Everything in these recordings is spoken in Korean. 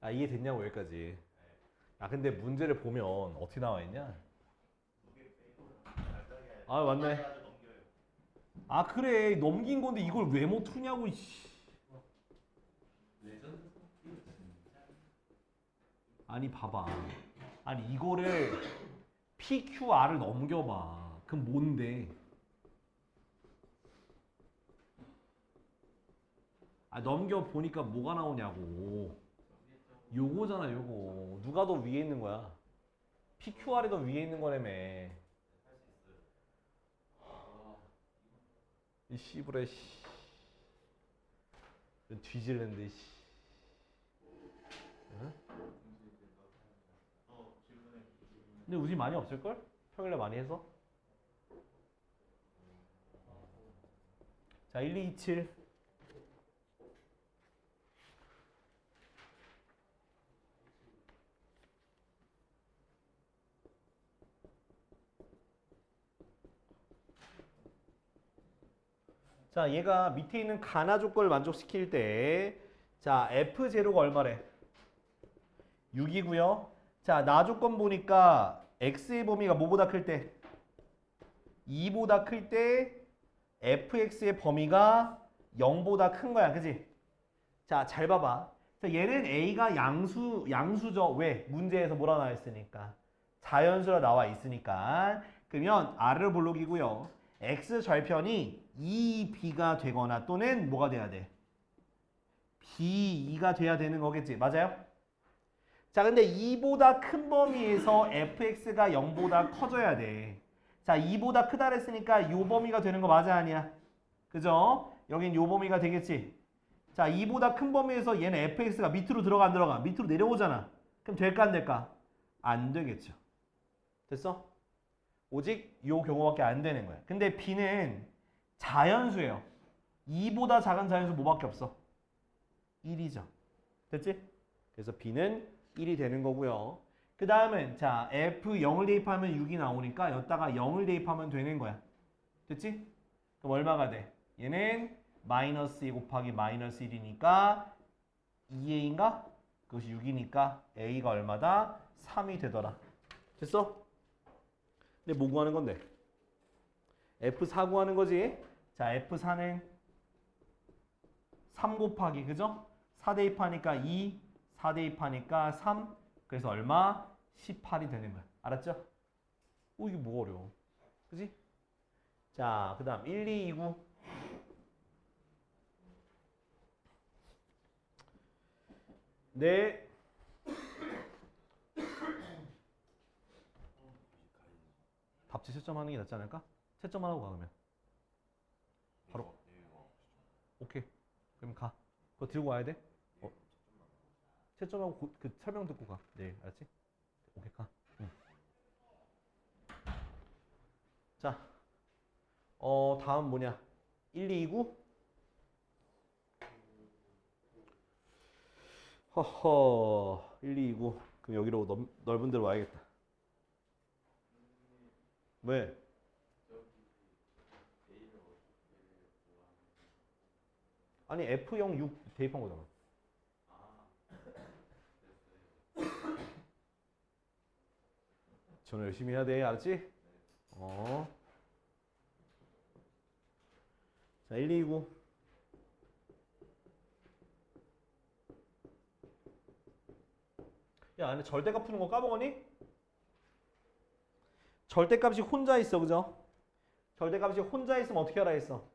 아, 이해됐냐고 여기까지. 아, 근데 문제를 보면 어떻게 나와 있냐? 아, 맞네. 아, 그래. 넘긴 건데 이걸 왜 못 푸냐고, 이씨. 아니, 봐봐. 아니, 이거를 PQR을 넘겨봐. 그럼 뭔데? 아, 넘겨보니까 뭐가 나오냐고. 요거잖아, 요거. 누가 더 위에 있는 거야? PQR이 더 위에 있는 거라며. 이 씨부레, 씨. 뒤질랜데, 씨. 응? 근데 우리 많이 없을걸? 평일에 많이 해서. 자, 1, 2, 2, 7. 자, 얘가 밑에 있는 가나 조건을 만족시킬 때, 자, F0가 얼마래? 6이고요. 자, 나 조건 보니까 x의 범위가 뭐보다 클 때? 2보다 클 때 fx의 범위가 0보다 큰 거야. 그지? 자, 잘 봐봐. 자, 얘는 a가 양수죠. 왜? 문제에서 뭐라 나와 있으니까. 자연수라 나와 있으니까. 그러면 r을 볼록이고요. x 절편이 2b가 되거나 또는 뭐가 돼야 돼? b2가 돼야 되는 거겠지. 맞아요? 자, 근데 2보다 큰 범위에서 fx가 0보다 커져야 돼. 자, 2보다 크다 그랬으니까 요 범위가 되는 거 맞아, 아니야? 그죠? 여긴 요 범위가 되겠지. 자, 2보다 큰 범위에서 얘는 fx가 밑으로 들어가 안 들어가? 밑으로 내려오잖아. 그럼 될까 안 될까? 안 되겠죠. 됐어? 오직 요 경우밖에 안 되는 거야. 근데 b는 자연수예요. 2보다 작은 자연수 뭐밖에 없어? 1이죠. 됐지? 그래서 b는 1이 되는 거고요. 그 다음은 자 f 0을 대입하면 6이 나오니까 여기다가 0을 대입하면 되는 거야. 됐지? 그럼 얼마가 돼? 얘는 마이너스 2 곱하기 마이너스 1이니까 2a인가? 그것이 6이니까 a가 얼마다? 3이 되더라. 됐어? 근데 뭐 구하는 건데? f4 구하는 거지? 자 f4는 3 곱하기 그죠? 4 대입하니까 2, 4 대입하니까 3, 그래서 얼마? 18이 되는 거야. 알았죠? 오, 이게 뭐 어려워. 그지? 자, 그 다음 1, 2, 2, 9. 네. 답지 채점하는 게 낫지 않을까? 채점만 하고 가, 그러면. 바로. 오케이. 그럼 가. 그거 들고 와야 돼? 어, 채점하고 그 설명 듣고 가. 네, 알았지? 오케이, 가. 응. 자, 다음 뭐냐? 1, 2, 2, 9? 허허, 1, 2, 2, 9. 그럼 여기로 넓은 데로 와야겠다. 왜? 아니, F형 6 대입한 거잖아. 전화 열심히 해야 돼, 알았지? 어. 자, 1, 2, 9. 야, 근데 절대값 푸는 거 까먹었니? 절대값이 혼자 있어, 그죠? 절대값이 혼자 있으면 어떻게 하라 했어?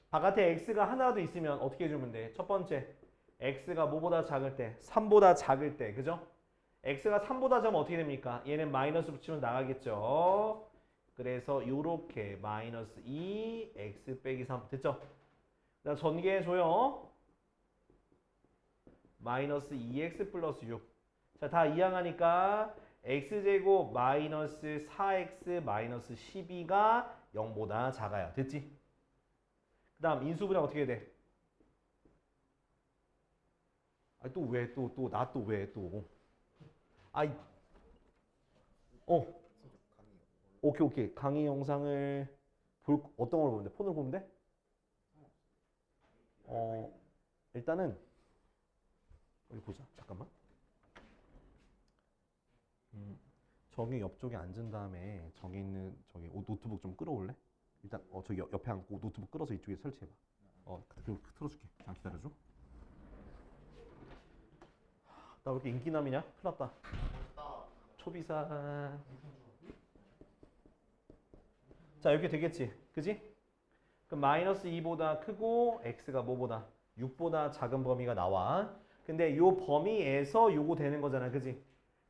바깥에 x가 하나라도 있으면 어떻게 해주면 돼? 첫 번째, x가 뭐보다 작을 때? 3보다 작을 때, 그죠? x가 3보다 작으면 어떻게 됩니까? 얘는 마이너스 붙이면 나가겠죠? 그래서 요렇게 마이너스 2, x 빼기 3. 됐죠? 자, 전개해줘요. 마이너스 2x 플러스 6. 자, 다 이항하니까 x제곱 마이너스 4x 마이너스 12가 0보다 작아요. 됐지? 그 다음 인수분해 어떻게 돼? 아, 또 왜? 나 또 왜? 또. 아이, 어. 오케이, 오케이. 강의 영상을 어떤 걸 보면 돼? 폰으로 보면 돼? 일단은 여기 보자. 잠깐만. 저기 옆쪽에 앉은 다음에 저기 있는 저기 노트북 좀 끌어올래? 일단 저기 옆에 앉고 노트북 끌어서 이쪽에 설치해봐. 그리고 틀어줄게. 잠깐 기다려줘. 나 왜 이렇게 인기남이냐? 큰일 났다. 초비상. 자 이렇게 되겠지. 그지? 그럼 마이너스 2보다 크고 x가 뭐보다? 6보다 작은 범위가 나와. 근데 요 범위에서 요거 되는 거잖아. 그지?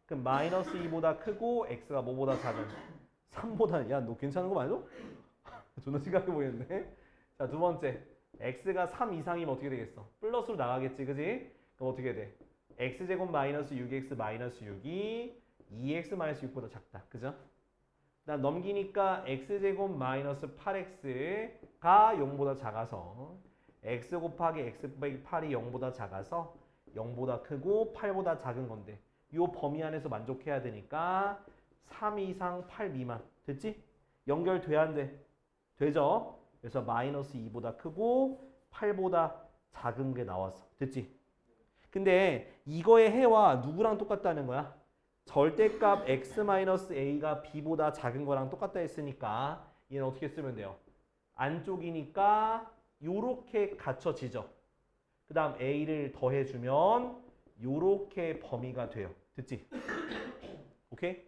그럼 마이너스 2보다 크고 x가 뭐보다 작은? 3보다. 야 너 괜찮은 거 맞아? 존나 심각해 보이는데? 자 두 번째. x가 3 이상이면 어떻게 되겠어? 플러스로 나가겠지. 그지? 그럼 어떻게 돼? x제곱 마이너스 6x 마이너스 6이 2x 마이너스 6보다 작다. 그죠? 난 넘기니까 x제곱 마이너스 8x가 0보다 작아서 x 곱하기 x 빼기 8이 0보다 작아서 0보다 크고 8보다 작은 건데 이 범위 안에서 만족해야 되니까 3 이상 8 미만. 됐지? 연결돼야 안 돼? 되죠? 그래서 마이너스 2보다 크고 8보다 작은 게 나왔어. 됐지? 근데 이거의 해와 누구랑 똑같다는 거야? 절대값 x-a가 b보다 작은 거랑 똑같다 했으니까 얘는 어떻게 쓰면 돼요? 안쪽이니까 요렇게 갖춰지죠. 그 다음 a를 더해주면 요렇게 범위가 돼요. 됐지? 오케이?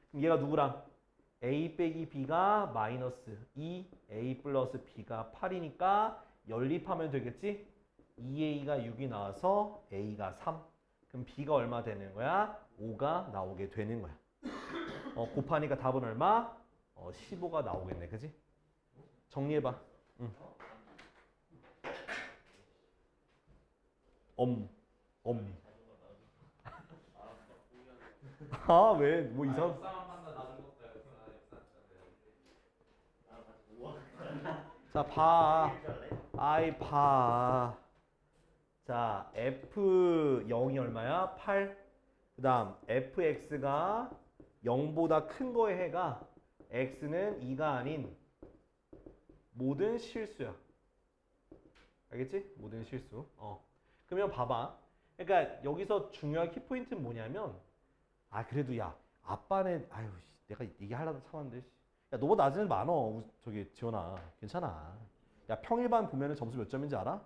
그럼 얘가 누구랑? a 빼기 b가 마이너스 2, a 플러스 b가 8이니까 연립하면 되겠지? 2a가 6이 나와서 a가 3. 그럼 b가 얼마 되는 거야? 5가 나오게 되는 거야. 곱하니까 답은 얼마? 15가 나오겠네. 그지? 정리해봐. 응. 아, 왜? 뭐 이상? 자, 봐. 아이, 봐. 자, f0이 얼마야? 8. 그 다음 fx가 0보다 큰 거의 해가 x는 2가 아닌 모든 실수야. 알겠지? 모든 실수. 그러면 봐봐. 그러니까 여기서 중요한 키포인트는 뭐냐면 그래도 야 아빠는 내가 얘기하려다 참았는데 야 너보다 낮은 애 많어. 저기 지원아 괜찮아. 야 평일반 보면은 점수 몇 점인지 알아?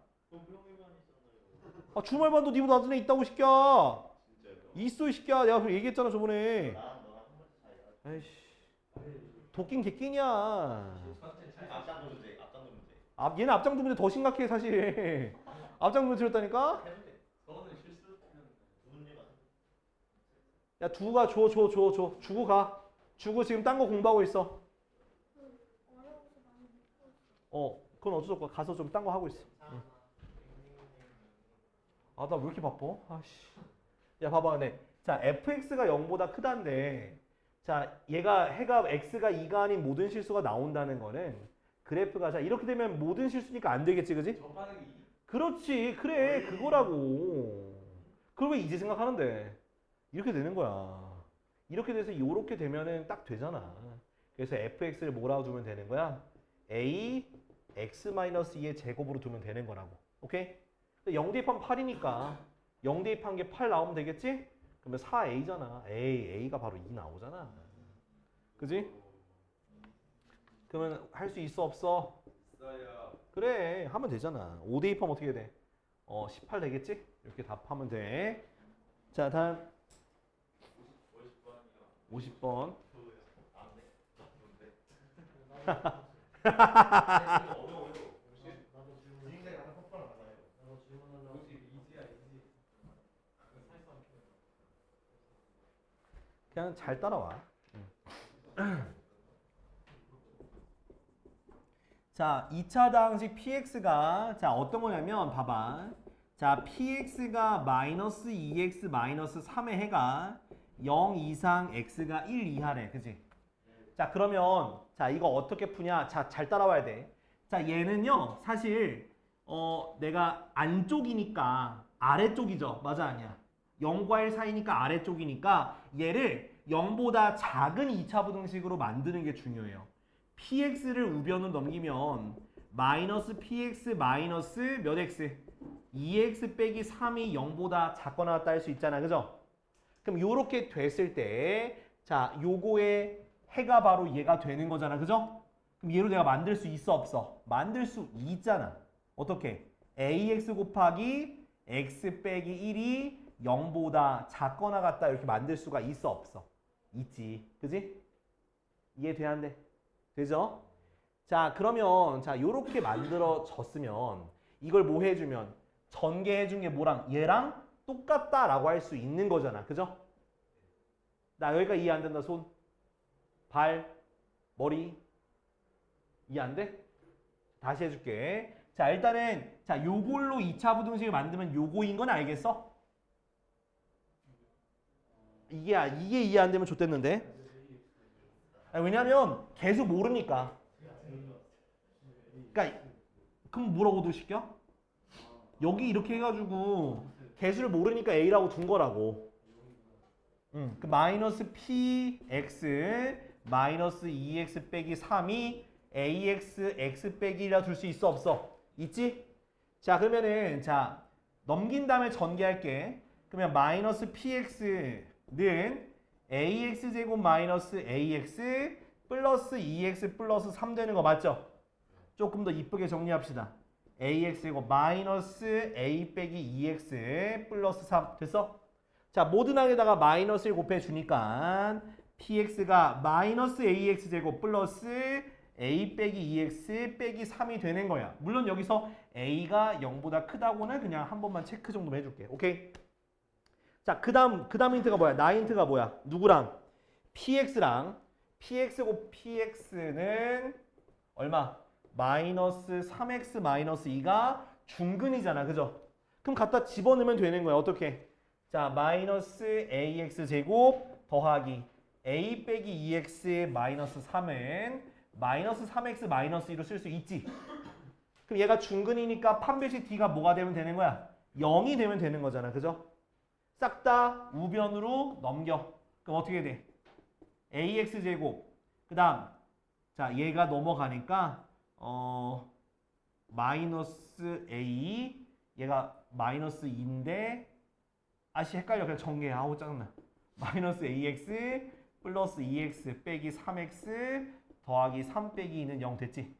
주말반도 니보다 낮은 애 있다고 시켜. 있어 이 새끼야. 내가 얘기했잖아 저번에. 아이씨 도끼는 개끼냐. 앞장도 문제. 얘는 앞장도 문제 더 심각해 사실. 앞장도 문제 틀렸다니까. 저는 실수했으면 두 문제가. 야 두가 줘. 주고 가. 주고 지금 딴 거 공부하고 있어. 그건 어쩔 수 없고 가서 좀 딴 거 하고 있어. 나 왜 이렇게 바빠? 야 봐봐. 네. 자 fx가 0보다 크다는데 자 얘가 해가 x가 2가 아닌 모든 실수가 나온다는 거는 그래프가 자 이렇게 되면 모든 실수니까 안 되겠지 그지? 그렇지 그래 그거라고. 그걸 왜 이제 생각하는데 이렇게 되는 거야. 이렇게 돼서 이렇게 되면은 딱 되잖아. 그래서 fx를 뭐라고 두면 되는 거야? a x-2의 제곱으로 두면 되는 거라고. 오케이? 0 대입하면 8이니까 0 대입한 게 8 나오면 되겠지? 그러면 4a잖아. a가 바로 2 나오잖아. 그지? 그러면 할 수 있어 없어? 있어요. 그래 하면 되잖아. 5 대입하면 어떻게 돼? 18 되겠지? 이렇게 답하면 돼. 자 다음 50번. 그냥 잘 따라와. 자, 2차 방식 px가 자 어떤 거냐면 봐봐. 자, px가 마이너스 2x 마이너스 3의 해가 0 이상 x가 1 이하래. 그지? 자, 그러면 자, 이거 어떻게 푸냐? 자, 잘 따라와야 돼. 자, 얘는요. 사실 내가 안쪽이니까 아래쪽이죠. 맞아 아니야? 0과 1 사이니까 아래쪽이니까 얘를 0보다 작은 2차 부등식으로 만드는 게 중요해요. px를 우변으로 넘기면 마이너스 px 마이너스 몇 x? 2x 빼기 3이 0보다 작거나 같다 할 수 있잖아. 그죠? 그럼 요렇게 됐을 때 자, 요거의 해가 바로 얘가 되는 거잖아. 그죠? 그럼 얘로 내가 만들 수 있어 없어? 만들 수 있잖아. 어떻게? ax 곱하기 x 빼기 1이 0보다 작거나 같다 이렇게 만들 수가 있어 없어? 있지. 그지? 이해돼 안 돼? 되죠? 자, 그러면 자, 요렇게 만들어졌으면 이걸 뭐 해주면 전개해준 게 뭐랑 얘랑 똑같다라고 할 수 있는 거잖아. 그죠? 나 여기가 이해 안 된다. 손, 발, 머리 이해 안 돼? 다시 해줄게. 자, 일단은 자, 요걸로 2차 부등식을 만들면 요거인 건 알겠어? 이게 이해 안 되면 좆됐는데. 아니, 왜냐면 계속 모르니까. 그러니까 그럼 뭐라고도 시켜? 여기 이렇게 해가지고 개수를 모르니까 a라고 둔 거라고. 그 마이너스 px 마이너스 2x 빼기 3이 ax x 빼기 1이라 둘 수 있어 없어? 있지? 자, 그러면은 자 넘긴 다음에 전개할게. 그러면 마이너스 px는 ax 제곱 마이너스 ax 플러스 2x 플러스 3 되는 거 맞죠? 조금 더 이쁘게 정리합시다. ax 제곱 마이너스 a 빼기 2x 플러스 3 됐어? 자, 모든 항에다가 마이너스를 곱해주니까 px가 마이너스 ax 제곱 플러스 a 빼기 2x 빼기 3이 되는 거야. 물론 여기서 a가 0보다 크다고는 그냥 한 번만 체크 정도만 해줄게. 오케이? 자, 그 다음 힌트가 뭐야? 나 힌트가 뭐야? 누구랑? px랑 px고 px는 얼마? 마이너스 3x 마이너스 2가 중근이잖아. 그죠? 그럼 갖다 집어넣으면 되는 거야. 어떻게? 자, 마이너스 ax 제곱 더하기 a 빼기 2x 마이너스 3은 마이너스 3x 마이너스 2로 쓸 수 있지. 그럼 얘가 중근이니까 판별식 d가 뭐가 되면 되는 거야? 0이 되면 되는 거잖아. 그죠? 싹 다 우변으로 넘겨. 그럼 어떻게 돼? ax 제곱 그 다음 자 얘가 넘어가니까 마이너스 a 얘가 마이너스 2인데 아씨 헷갈려. 그냥 정리해. 아우 짜증나. 마이너스 ax 플러스 2x 빼기 3x 더하기 3 빼기 2는 0 됐지?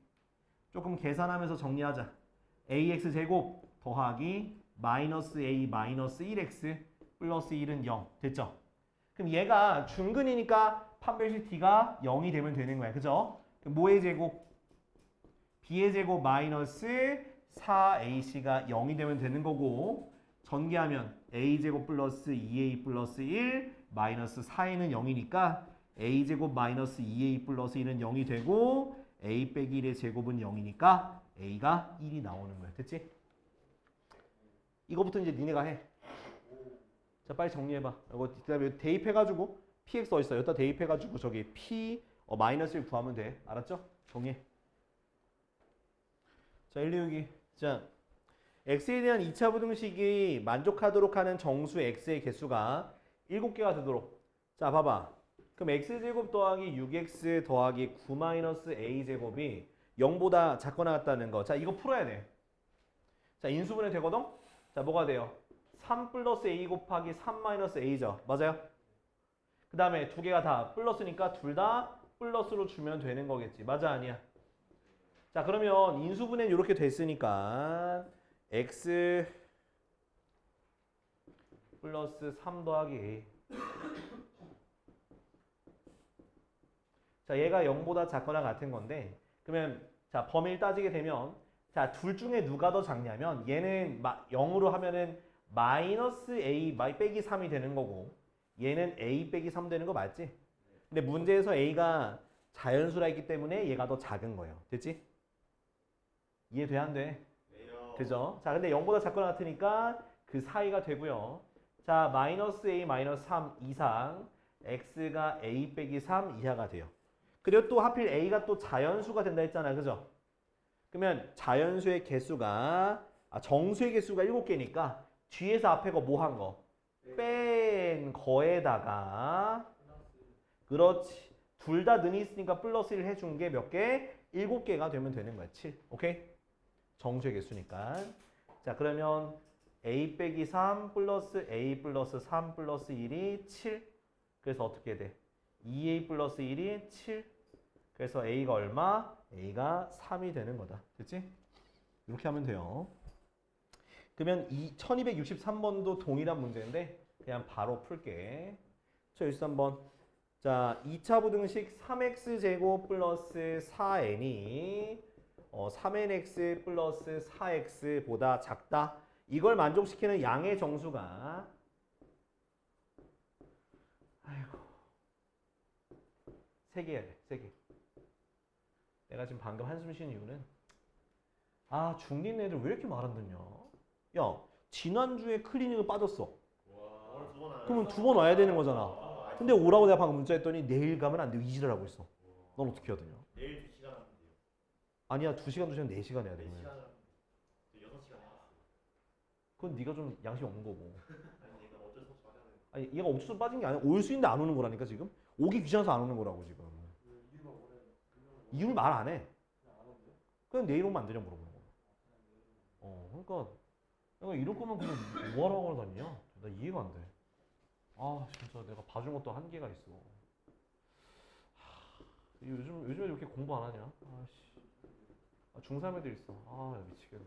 조금 계산하면서 정리하자. ax 제곱 더하기 마이너스 a 마이너스 1x 플러스 1은 0 됐죠? 그럼 얘가 중근이니까 판별식 d가 0이 되면 되는 거야. 그죠? 그럼 뭐의 제곱? b의 제곱 마이너스 4ac가 0이 되면 되는 거고 전개하면 a제곱 플러스 2a 플러스 1 마이너스 4a는 0이니까 a제곱 마이너스 2a 플러스 1은 0이 되고 a 빼기 1의 제곱은 0이니까 a가 1이 나오는 거야. 됐지? 이거부터 이제 니네가 해. 자, 빨리 정리해봐. 이거 그다음에 대입해가지고 px 어딨어? 여기다 대입해가지고 저기 p 마이너스를 구하면 돼. 알았죠? 정리해. 자, 1, 2, 6이. 자, x에 대한 2차 부등식이 만족하도록 하는 정수 x의 개수가 7개가 되도록. 자, 봐봐. 그럼 x제곱 더하기 6x 더하기 9 마이너스 a제곱이 0보다 작거나 같다는 거. 자, 이거 풀어야 돼. 자, 인수분해 되거든? 자, 뭐가 돼요? 3 플러스 a 곱하기 3 마이너스 a죠. 맞아요? 그 다음에 두 개가 다 플러스니까 둘 다 플러스로 주면 되는 거겠지. 맞아, 아니야? 자, 그러면 인수분해는 이렇게 됐으니까 x 플러스 3 더하기 a. 자, 얘가 0보다 작거나 같은 건데 그러면 자, 범위를 따지게 되면 자, 둘 중에 누가 더 작냐면 얘는 0으로 하면은 마이너스 a 빼기 3이 되는 거고 얘는 a 빼기 3 되는 거 맞지? 근데 문제에서 a가 자연수라 했기 때문에 얘가 더 작은 거예요. 됐지? 이해돼 안 돼? 그죠? 자, 근데 0보다 작거나 같으니까 그 사이가 되고요. 자, 마이너스 a 마이너스 3 이상 x가 a 빼기 3 이하가 돼요. 그리고 또 하필 a가 또 자연수가 된다 했잖아. 그죠? 그러면 자연수의 개수가 정수의 개수가 7개니까 뒤에서 앞에 거 뭐 한 거? 뺀 거에다가 그렇지. 둘 다 는이 있으니까 플러스 1 해준 게 몇 개? 7개가 되면 되는 거야. 7. 오케이? 정수의 개수니까. 자, 그러면 a 빼기 3 플러스 a 플러스 3 플러스 1이 7. 그래서 어떻게 돼? 2a 플러스 1이 7. 그래서 a가 얼마? a가 3이 되는 거다. 됐지? 이렇게 하면 돼요. 그러면 1263번도 동일한 문제인데 그냥 바로 풀게. 자, 63번. 자, 2차 부등식 3x제곱 플러스 4n이 3nx 플러스 4x보다 작다. 이걸 만족시키는 양의 정수가 아이고 3개 해야 돼. 3개. 내가 지금 방금 한숨 쉬는 이유는 중린 애들 왜 이렇게 말 안 듣냐? 야, 지난주에 클리닉을 빠졌어. 그러면 2번 와야 되는 거잖아. 근데 오라고 내가 방금 문자 했더니 내일 가면 안 돼. 이지를 하고 있어. 넌 어떻게 해야 되냐? 내일 2시간 하면 돼요. 아니야, 2시간 4시간 해야 돼. 4시간 하면 6시간 해봤어요. 그건 네가 좀 양심 없는 거고. 아니 얘가 어쩔 수 없이 맞아야 돼. 아니, 얘가 어쩔 수 없이 빠진 게 아니야. 올 수 있는데 안 오는 거라니까 지금. 오기 귀찮아서 안 오는 거라고 지금. 이유를 말 안 해. 그냥 내일 오면 안 되냐 물어보는 거. 그러니까 이럴 거면 그냥 뭐하라고 다니냐? 나 이해가 안 돼. 진짜 내가 봐준 것도 한계가 있어. 요즘에 이렇게 공부 안 하냐? 중3 애들 있어. 미치겠네.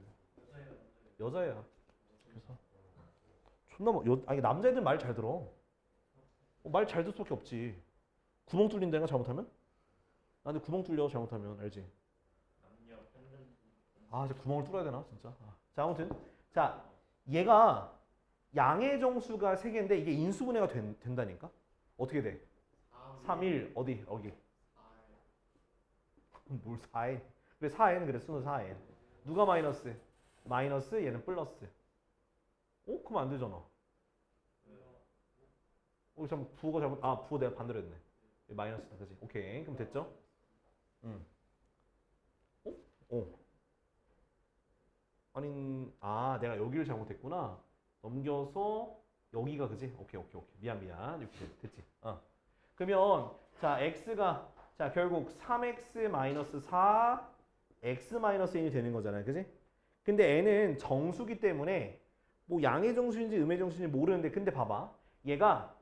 여자애야. 그래서 아니 남자애들 말 잘 들어. 말 잘 들을 수밖에 없지. 구멍 뚫린다니까 잘못하면? 근데 구멍 뚫려 잘못하면 알지? 이제 구멍을 뚫어야 되나 진짜. 자, 아무튼 자 얘가 양의 정수가 3개인데 이게 인수분해가 된다니까? 어떻게 돼? 3, 1 어디? 여기. 뭘 4n? 그래 4n 그래 순서 4n. 누가 마이너스? 마이너스 얘는 플러스. 그럼 안 되잖아. 잠깐 부호가 잘못. 부호 내가 반대로 했네. 마이너스다 그지? 오케이 그럼 됐죠? 아니 내가 여기를 잘못했구나. 넘겨서 여기가 그지? 오케이 미안 이렇게 됐지? 그러면 자 x가 자 결국 3x 마이너스 4 x 마이너스 1이 되는 거잖아요 그지? 근데 n은 정수기 때문에 뭐 양의 정수인지 음의 정수인지 모르는데 근데 봐봐 얘가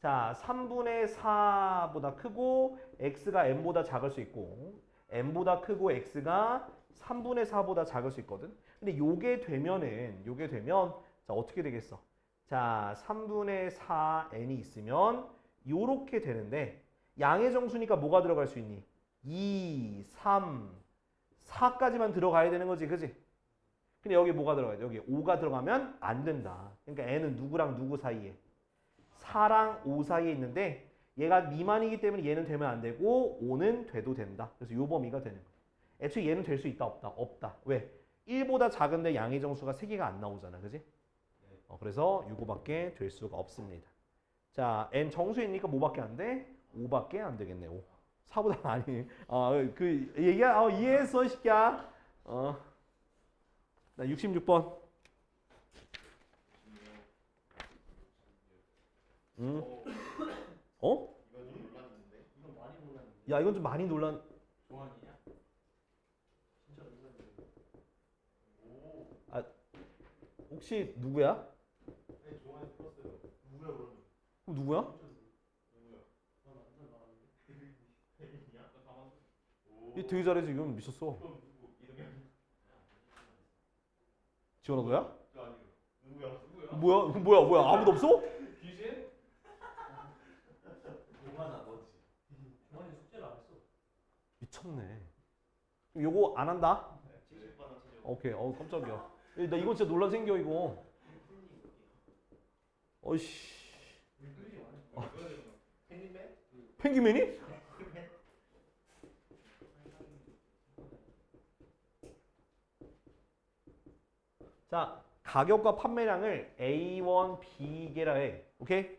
자 3분의 4보다 크고 x가 n보다 작을 수 있고 n보다 크고 x가 3분의 4보다 작을 수 있거든. 근데 요게 되면 자 어떻게 되겠어? 자 3분의 4n이 있으면 요렇게 되는데 양의 정수니까 뭐가 들어갈 수 있니? 2, 3, 4까지만 들어가야 되는 거지 그지? 근데 여기 뭐가 들어가야 돼? 여기 5가 들어가면 안 된다. 그러니까 n은 누구랑 누구 사이에? 4랑 5 사이에 있는데 얘가 미만이기 때문에 얘는 되면 안 되고 5는 돼도 된다. 그래서 요 범위가 되는 거야. 애초에 얘는 될 수 있다 없다? 없다. 왜? 1보다 작은데 양의 정수가 3개가 안 나오잖아. 그지? 그래서 요거밖에 될 수가 없습니다. 자, n 정수이니까 뭐밖에 안 돼? 5밖에 안 되겠네. 5. 4보다 아니. 그 얘기야. 이해했어, 이 새끼야. 나 66번. 이거 좀 논란인데. 이건 많이 논란인데. 야, 이건 좀 많이 논란. 조한이냐? 진짜 논란인데. 혹시 누구야? 네, 조한이 풀었어요. 누구야 그러면? 그럼 누구야? 누구야? 난 완전 나갔는데. 혜민이야? 나 가만. 얘 되게 잘해 지금 미쳤어. 그럼 누구? 이동현? 지원아 너야? 저 아니요. 누구야? 뭐야? 아무도 없어? 귀신? 조한아 너지. 조한이 숙제를 안 했어. 미쳤네. 그럼 요거 안 한다? 70번 체조. 오케이. 깜짝이야. 나 이건 진짜 논란 생겨 이거. 어이씨. 팬님맨? 펭귄맨이? 자, 가격과 판매량을 A1, B계라 해. 오케이?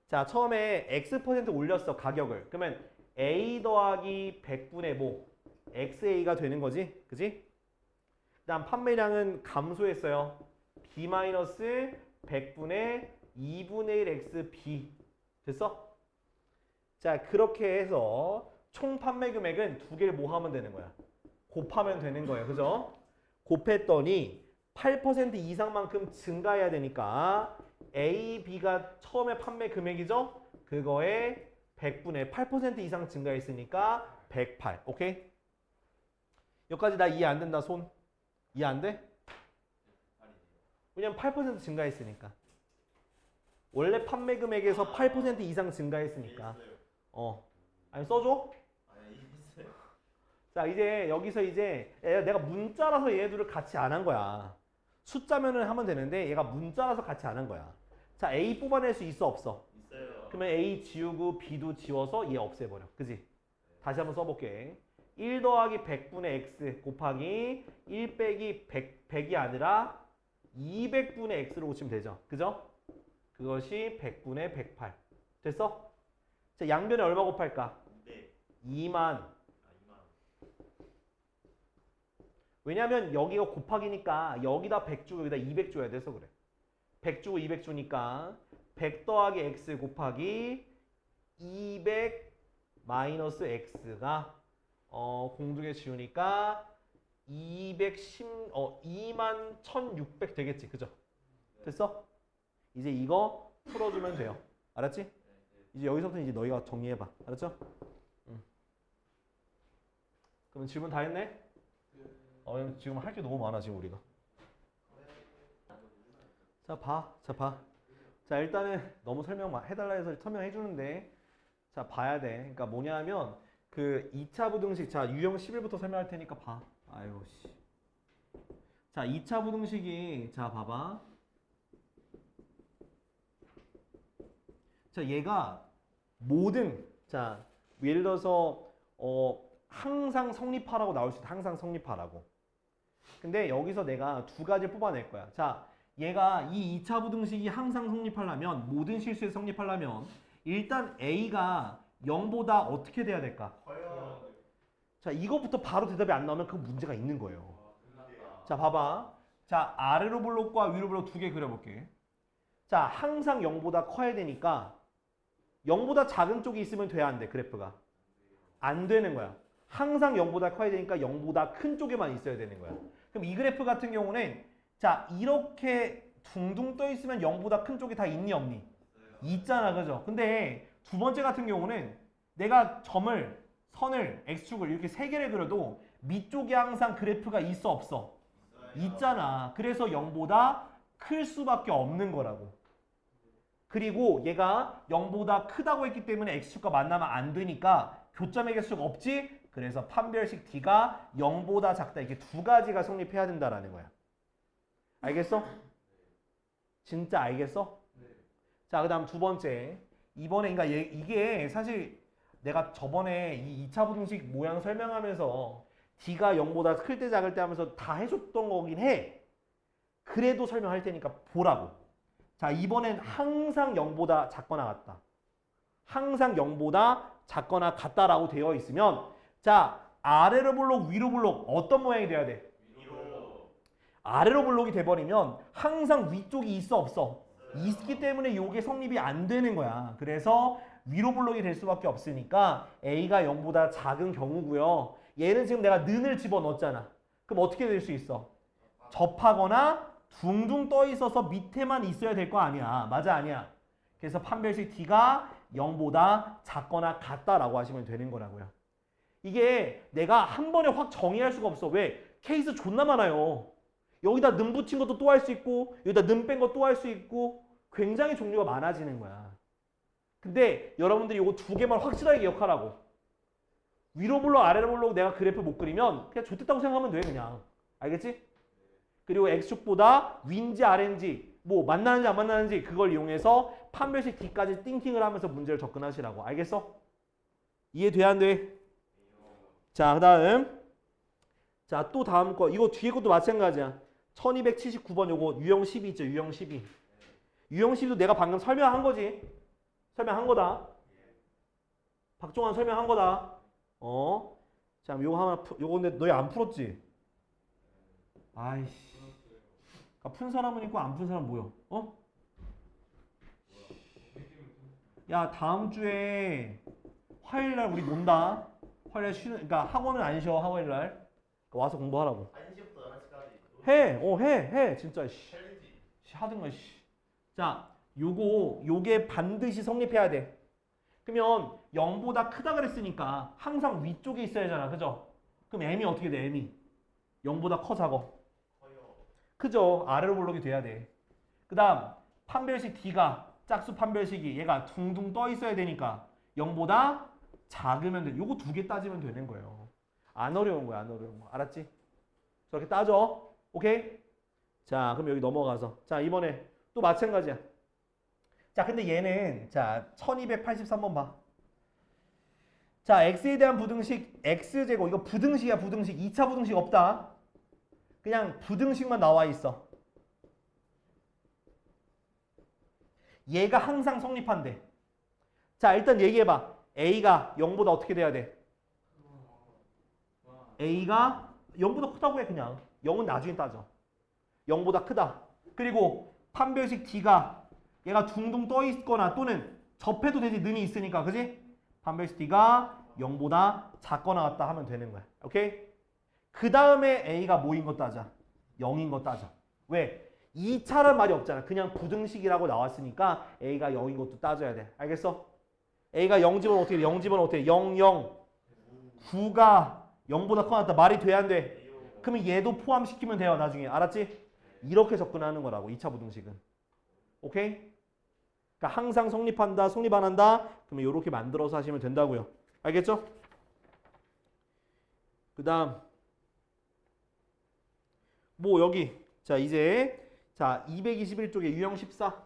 자, 처음에 X% 올렸어, 가격을. 그러면 A 더하기 100분의 뭐 XA가 되는 거지? 그지? 그다음 판매량은 감소했어요. B-100분의 2분의 1 XB. 됐어? 자, 그렇게 해서 총 판매 금액은 두 개를 뭐 하면 되는 거야? 곱하면 되는 거예요. 그죠? 곱했더니 8% 이상만큼 증가해야 되니까 A, B가 처음에 판매 금액이죠? 그거에 100분의 8% 이상 증가했으니까 108. 오케이? 여기까지 나 이해 안 된다 손? 이해 안 돼? 왜냐면 8% 증가했으니까. 원래 판매 금액에서 8% 이상 증가했으니까. 아니 써줘? 자 이제 여기서 이제 내가 문자라서 얘네들을 같이 안 한 거야. 숫자면은 하면 되는데 얘가 문자라서 같이 안 한 거야. 자 A 뽑아낼 수 있어 없어? 있어요. 그러면 A 지우고 B도 지워서 얘 없애버려. 그지? 다시 한번 써볼게. 1 더하기 100분의 X 곱하기 1 빼기 100이 아니라 200분의 X로 고치면 되죠. 그죠? 그것이 100분의 108. 됐어? 자, 양변에 얼마 곱할까? 네. 2만. 2만. 왜냐면 여기가 곱하기니까 여기다 100 주고 여기다 200 줘야 돼서 그래. 100 주고 200 주니까 100 더하기 X 곱하기 200 마이너스 X가 공중에 지우니까 2만 1600 되겠지. 그죠? 됐어? 이제 이거 풀어주면 돼요. 알았지? 이제 여기서부터 이제 너희가 정리해봐. 알았죠? 그럼 질문 다 했네? 지금 할 게 너무 많아 지금 우리가. 자 봐. 자 일단은 너무 설명 해달라 해서 설명해 주는데 자 봐야 돼. 그러니까 뭐냐면 그 2차 부등식 자 유형 11부터 설명할 테니까 봐. 아유 씨. 자 2차 부등식이 자 봐봐. 자 얘가 모든 자 예를 들어서 항상 성립하라고 나올 수 있다. 항상 성립하라고. 근데 여기서 내가 두 가지 뽑아낼 거야. 자 얘가 이 2차 부등식이 항상 성립하려면 모든 실수에 성립하려면 일단 A가 0보다 어떻게 돼야 될까? 커요. 자 이것부터 바로 대답이 안 나오면 그 문제가 있는 거예요. 자 봐봐. 자 아래로 블록과 위로 블록 두 개 그려볼게. 자 항상 0보다 커야 되니까 0보다 작은 쪽이 있으면 돼야 안 돼 그래프가. 안 되는 거야. 항상 0보다 커야 되니까 0보다 큰 쪽에만 있어야 되는 거야. 그럼 이 그래프 같은 경우는 자 이렇게 둥둥 떠 있으면 0보다 큰 쪽이 다 있니 없니? 있잖아 그죠? 근데 두 번째 같은 경우는 내가 선을 x축을 이렇게 세 개를 그려도 밑쪽에 항상 그래프가 있어 없어? 있잖아. 그래서 0보다 클 수밖에 없는 거라고. 그리고 얘가 0보다 크다고 했기 때문에 x축과 만나면 안 되니까 교점의 개수가 없지? 그래서 판별식 D가 0보다 작다. 이렇게 두 가지가 성립해야 된다라는 거야. 알겠어? 진짜 알겠어? 자, 그 다음 두 번째. 이번에, 그러니까 이게 사실 내가 저번에 이 2차 부등식 모양 설명하면서 D가 0보다 클 때 작을 때 하면서 다 해줬던 거긴 해. 그래도 설명할 테니까 보라고. 자, 이번엔 항상 0보다 작거나 같다. 항상 0보다 작거나 같다라고 되어 있으면 자, 아래로 블록, 위로 블록 어떤 모양이 돼야 돼? 위로. 아래로 블록이 돼버리면 항상 위쪽이 있어 없어? 있기 때문에 이게 성립이 안 되는 거야. 그래서 위로 블록이 될 수밖에 없으니까 A가 0보다 작은 경우고요. 얘는 지금 내가 는을 집어넣었잖아. 그럼 어떻게 될 수 있어? 접하거나 둥둥 떠 있어서 밑에만 있어야 될 거 아니야. 맞아 아니야? 그래서 판별식 D가 0보다 작거나 같다라고 하시면 되는 거라고요. 이게 내가 한 번에 확 정의할 수가 없어. 왜? 케이스 존나 많아요. 여기다 는 붙인 것도 또 할 수 있고 여기다 는 뺀 거 또 할 수 있고 굉장히 종류가 많아지는 거야. 근데 여러분들이 이거 두 개만 확실하게 기억하라고. 위로 블록 아래로 블록 내가 그래프 못 그리면 그냥 좋댔다고 생각하면 돼 그냥. 알겠지? 그리고 X축보다 위인지 아래인지 뭐 만나는지 안 만나는지 그걸 이용해서 판별식 D까지 띵킹을 하면서 문제를 접근하시라고. 알겠어? 이해돼 안 돼? 자, 그 다음 자, 또 다음 거 이거 뒤에 것도 마찬가지야. 1279번 요거 유형 12 있죠. 유형 12. 유형 12도 내가 방금 설명한 거지. 설명한 거다. 박종환 설명한 거다. 자, 요거 하나 요거 근데 너희 안 풀었지? 아이씨. 그러니까 푼 사람은 있고 안 푼 사람은 뭐야? 야, 다음 주에 화요일 날 우리 논다. 화요일 날 쉬는 그러니까 학원은 안 쉬어. 화요일 날. 와서 공부하라고. 1시부터 11시까지. 해. 진짜, 씨. 하든가, 씨. 자, 요게 반드시 성립해야 돼. 그러면 0보다 크다 그랬으니까 항상 위쪽에 있어야 하잖아. 그죠? 그럼 m이 어떻게 돼, m이? 0보다 커, 작어? 그죠? 아래로 볼록이 돼야 돼. 그 다음, 판별식 D가, 짝수 판별식이 얘가 둥둥 떠 있어야 되니까 0보다 작으면 돼. 요거 두 개 따지면 되는 거예요. 안 어려운 거야, 안 어려운 거. 알았지? 저렇게 따져. 오케이? 자, 그럼 여기 넘어가서. 자, 이번에 또 마찬가지야. 자, 근데 얘는, 자, 1283번 봐. 자, x에 대한 부등식, x제곱. 이거 부등식이야, 부등식. 2차 부등식 없다. 그냥 부등식만 나와 있어. 얘가 항상 성립한대. 자, 일단 얘기해봐. a가 0보다 어떻게 돼야 돼? a가 0보다 크다고 해, 그냥. 0은 나중에 따져. 0보다 크다. 그리고 판별식 d가 얘가 둥둥 떠 있거나 또는 접해도 되지, 는이 있으니까. 그지? 판별식 d가 0보다 작거나 같다 하면 되는 거야. 오케이? 그 다음에 a가 뭐인 거 따져? 0인 거 따져. 왜? 2차란 말이 없잖아. 그냥 부등식이라고 나왔으니까 a가 0인 것도 따져야 돼. 알겠어? a가 0집은 어떻게 돼? 0집은 어떻게 돼? 0, 0. 9가 0보다 커 낫다. 말이 돼, 안 돼? 그러면 얘도 포함시키면 돼요, 나중에. 알았지? 이렇게 접근하는 거라고, 2차 부등식은. 오케이? 그러니까 항상 성립한다, 성립 안 한다? 그러면 이렇게 만들어서 하시면 된다고요. 알겠죠? 그 다음 뭐 여기 자 이제 자 221쪽에 유형 14.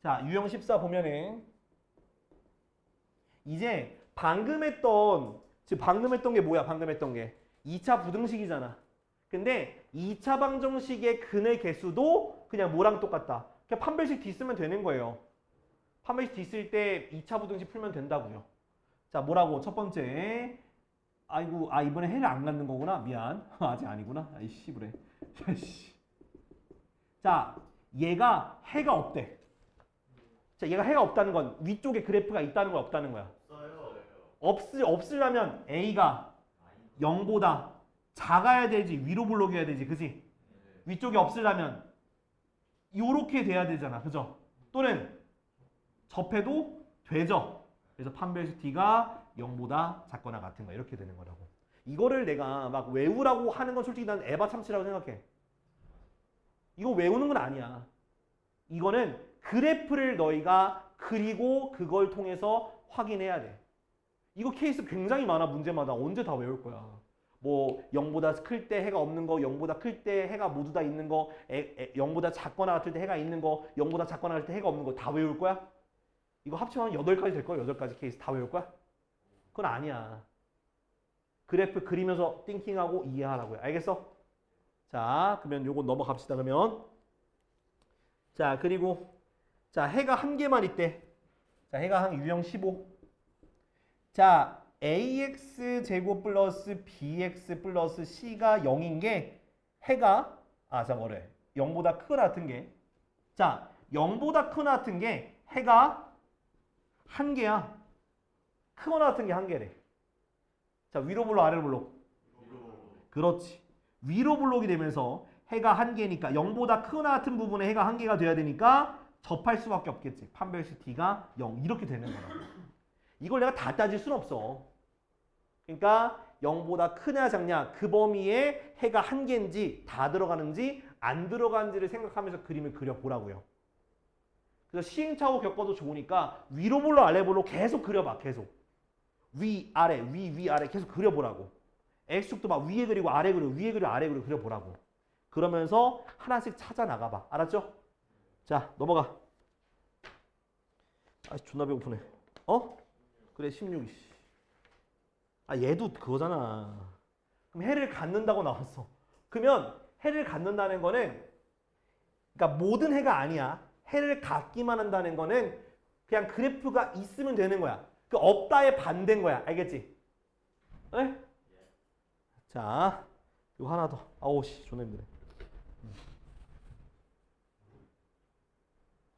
자 유형 14 보면은 이제 방금 했던 게 뭐야? 방금 했던 게 2차 부등식이잖아. 근데 2차 방정식의 근의 개수도 그냥 뭐랑 똑같다. 그냥 판별식 D 쓰면 되는 거예요. 판별식 D 쓸 때 2차 부등식 풀면 된다고요. 자 뭐라고? 첫 번째 아이고 이번에 해를 안 갖는 거구나. 미안. 아직 아니구나. 아이씨 그래. 자 얘가 해가 없대. 자 얘가 해가 없다는 건 위쪽에 그래프가 있다는 거야, 없다는 거야? 없으려면 A가 0보다 작아야 되지, 위로 블록이어야 되지, 그지? 위쪽에 없으려면 요렇게 돼야 되잖아, 그죠? 또는 접해도 되죠. 그래서 판별식 D가 0보다 작거나 같은 거 이렇게 되는 거라고. 이거를 내가 막 외우라고 하는 건 솔직히 난 에바 참치라고 생각해. 이거 외우는 건 아니야. 이거는 그래프를 너희가 그리고 그걸 통해서 확인해야 돼. 이거 케이스 굉장히 많아. 문제마다. 언제 다 외울 거야. 뭐 0보다 클 때 해가 없는 거, 0보다 클 때 해가 모두 다 있는 거, 0보다 작거나 같을 때 해가 있는 거, 0보다 작거나 같을 때 해가 없는 거 다 외울 거야? 이거 합치면 8가지 될 거야? 8가지 케이스 다 외울 거야? 그건 아니야. 그래프 그리면서 띵킹하고 이해하라고요. 알겠어? 자, 그러면 요거 넘어갑시다. 그러면 자, 그리고 자, 해가 한 개만 있대. 자, 해가 한 유형 15. 자, ax 제곱 플러스 bx 플러스 c가 0인 게 해가 뭐래? 0보다 크거나 같은 게. 자, 0보다 크거나 같은 게 해가 한 개야. 크거나 같은 게 한 개래. 자, 위로 블록 아래로 블록. 그렇지. 위로 블록이 되면서 해가 한 개니까 0보다 크거나 같은 부분에 해가 한 개가 돼야 되니까 접할 수밖에 없겠지. 판별식 D가 0 이렇게 되는 거라고. 이걸 내가 다 따질 수는 없어. 그러니까 0보다 크냐 작냐 그 범위에 해가 한 개인지 다 들어가는지 안 들어가는지를 생각하면서 그림을 그려보라고요. 그래서 시행착오 겪어도 좋으니까 위로 블록 아래 블록 계속 그려봐. 계속. 위 아래 위 아래 계속 그려보라고. X축도 막 위에 그리고 아래 그리고 위에 그리고 아래 그리고 그려보라고. 그러면서 하나씩 찾아 나가봐. 알았죠? 자 넘어가. 존나 배고프네. 그래 16. 얘도 그거잖아. 그럼 해를 갖는다고 나왔어. 그러면 해를 갖는다는 거는 그러니까 모든 해가 아니야. 해를 갖기만 한다는 거는 그냥 그래프가 있으면 되는 거야. 그 없다의 반대인 거야. 알겠지? 네? 자, 이거 하나 더. 아우 씨, 존나 힘드네.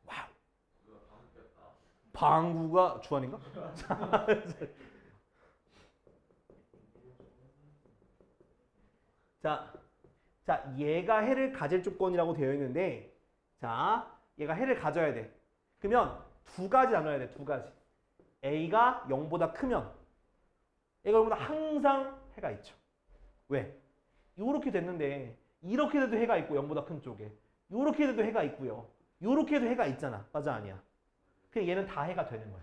와우. 방구가 주안인가? 자, 얘가 해를 가질 조건이라고 되어 있는데, 자, 얘가 해를 가져야 돼. 그러면 두 가지 나눠야 돼, 두 가지. A가 0보다 크면 A가 0보다 항상 해가 있죠. 왜? 요렇게 됐는데 이렇게 돼도 해가 있고 0보다 큰 쪽에 요렇게 돼도 해가 있고요. 요렇게 해도 해가 있잖아. 맞아 아니야? 그냥 얘는 다 해가 되는 거야.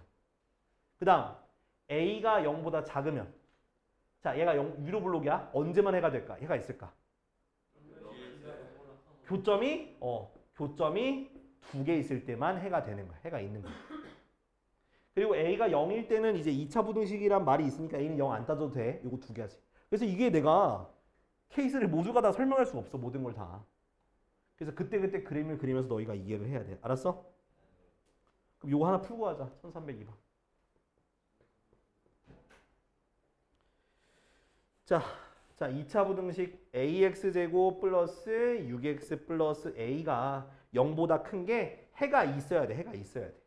그 다음 A가 0보다 작으면 자 얘가 위로 블록이야. 언제만 해가 될까? 해가 있을까? 교점이 두 개 있을 때만 해가 되는 거야. 해가 있는 거야. 그리고 A가 0일 때는 이제 2차 부등식이란 말이 있으니까 A는 0 안 따져도 돼. 요거 두 개 하지. 그래서 이게 내가 케이스를 모두가 다 설명할 수 없어. 모든 걸 다. 그래서 그때그때 그림을 그리면서 너희가 이해를 해야 돼. 알았어? 그럼 요거 하나 풀고 하자. 1302번. 자, 2차 부등식 AX제곱 플러스 6X 플러스 A가 0보다 큰 게 해가 있어야 돼. 해가 있어야 돼.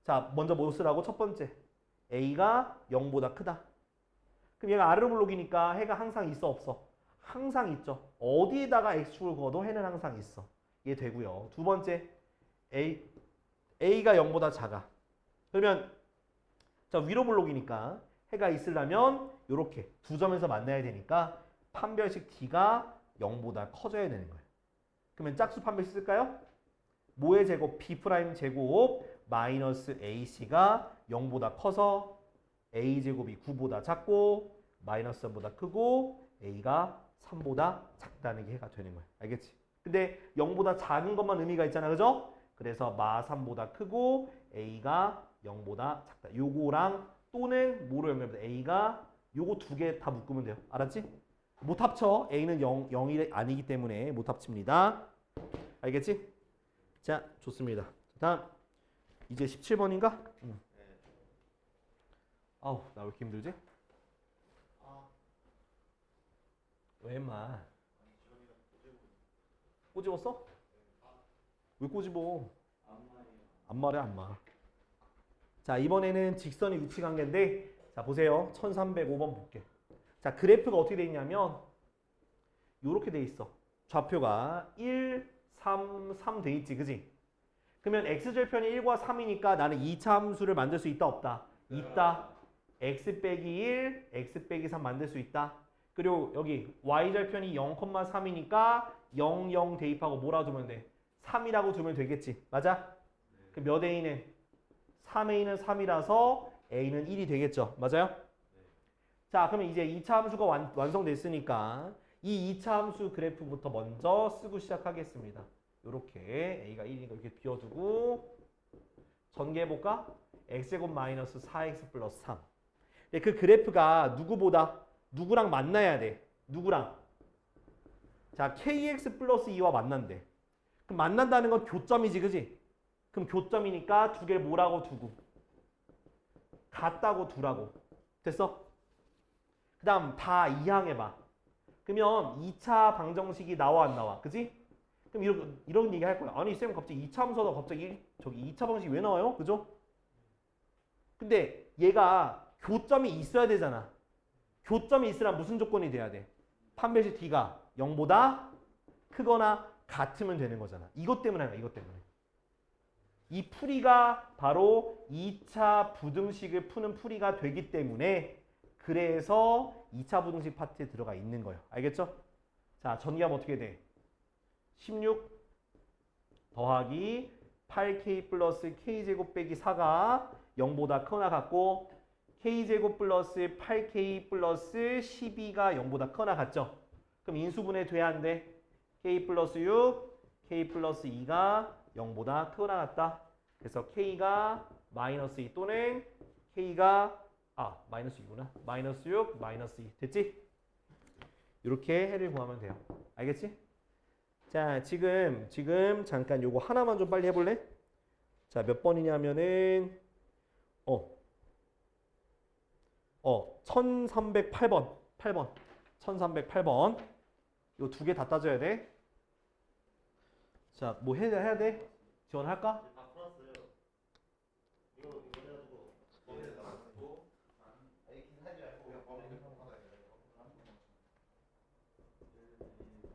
자, 먼저 뭐 쓰라고? 첫 번째. A가 0보다 크다. 그럼 얘가 아래로 블록이니까 해가 항상 있어 없어? 항상 있죠. 어디에다가 X축을 그어도 해는 항상 있어. 이게 되고요. 두 번째. A가 0보다 작아. 그러면 자, 위로 블록이니까 해가 있으려면 이렇게 두 점에서 만나야 되니까 판별식 D가 0보다 커져야 되는 거예요. 그러면 짝수 판별식 쓸까요? 뭐의 제곱? B' 제곱 마이너스 AC가 0보다 커서 A제곱이 9보다 작고 마이너스 3보다 크고 A가 3보다 작다는 게 해가 되는 거야. 알겠지? 근데 0보다 작은 것만 의미가 있잖아. 그죠? 그래서 마 3보다 크고 A가 0보다 작다. 요거랑 또는 뭐로 연결돼? A가 요거 두 개 다 묶으면 돼요. 알았지? 못 합쳐. A는 0이 아니기 때문에 못 합칩니다. 알겠지? 자, 좋습니다. 다음 이제 17번인가? 아우, 나 왜 이렇게 힘들지? 왜 임마? 꼬집었어? 왜 꼬집어? 안 말해 안 말. 자, 이번에는 직선의 위치 관계인데 자, 보세요. 1305번 볼게. 자, 그래프가 어떻게 돼 있냐면 요렇게 돼 있어. 좌표가 1, 3, 3 돼 있지. 그지? 그러면 x절편이 1과 3이니까 나는 2차 함수를 만들 수 있다 없다? 있다. x 빼기 1, x 빼기 3 만들 수 있다. 그리고 여기 y절편이 0,3이니까 0, 0 대입하고 뭐라 두면 돼? 3이라고 두면 되겠지. 맞아? 그 몇 a는? 3a는 3이라서 a는 1이 되겠죠. 맞아요? 자, 그러면 이제 2차 함수가 완성됐으니까 이 2차 함수 그래프부터 먼저 쓰고 시작하겠습니다. 요렇게 a가 1이니까 이렇게 비워두고 전개해볼까? x제곱 마이너스 4x 플러스 3. 근데 그 그래프가 누구랑 만나야 돼? 누구랑? 자, kx 플러스 2와 만난대. 그럼 만난다는 건 교점이지, 그지? 그럼 교점이니까 두 개를 뭐라고 두고? 같다고 두라고. 됐어? 그 다음 다 이항해봐. 그러면 2차 방정식이 나와 안 나와? 그지? 그럼 이런 얘기 할 거야. 아니 쌤 갑자기 2차 함수하다 갑자기 저기 2차 방정식이 왜 나와요? 그죠? 근데 얘가 교점이 있어야 되잖아. 교점이 있으란 무슨 조건이 돼야 돼? 판별식 D가 0보다 크거나 같으면 되는 거잖아. 이것 때문에 아니야. 이것 때문에. 이 풀이가 바로 2차 부등식을 푸는 풀이가 되기 때문에 그래서 2차 부등식 파트에 들어가 있는 거예요. 알겠죠? 자, 전개하면 어떻게 돼? 16 더하기 8k 플러스 k제곱 빼기 4가 0보다 크거나 같고 k제곱 플러스 8k 플러스 12가 0보다 크거나 같죠? 그럼 인수분해 돼야 안 돼? k 플러스 6, k 플러스 2가 0보다 크거나 같다. 그래서 k가 마이너스 2 또는 k가 마이너스 2구나. 마이너스 6, 마이너스 2. 됐지? 이렇게 해를 구하면 돼요. 알겠지? 자, 지금 잠깐 요거 하나만 좀 빨리 해볼래? 자, 몇 번이냐면은 1308번. 8번. 1308번. 요 두 개 다 따져야 돼. 자, 뭐 해야 돼? 지원할까? 다 풀었어요. 이거 해가지고 범위를 나왔고 이렇게 하지 말고 그냥 범위를 한번 하자. 1, 2, 3,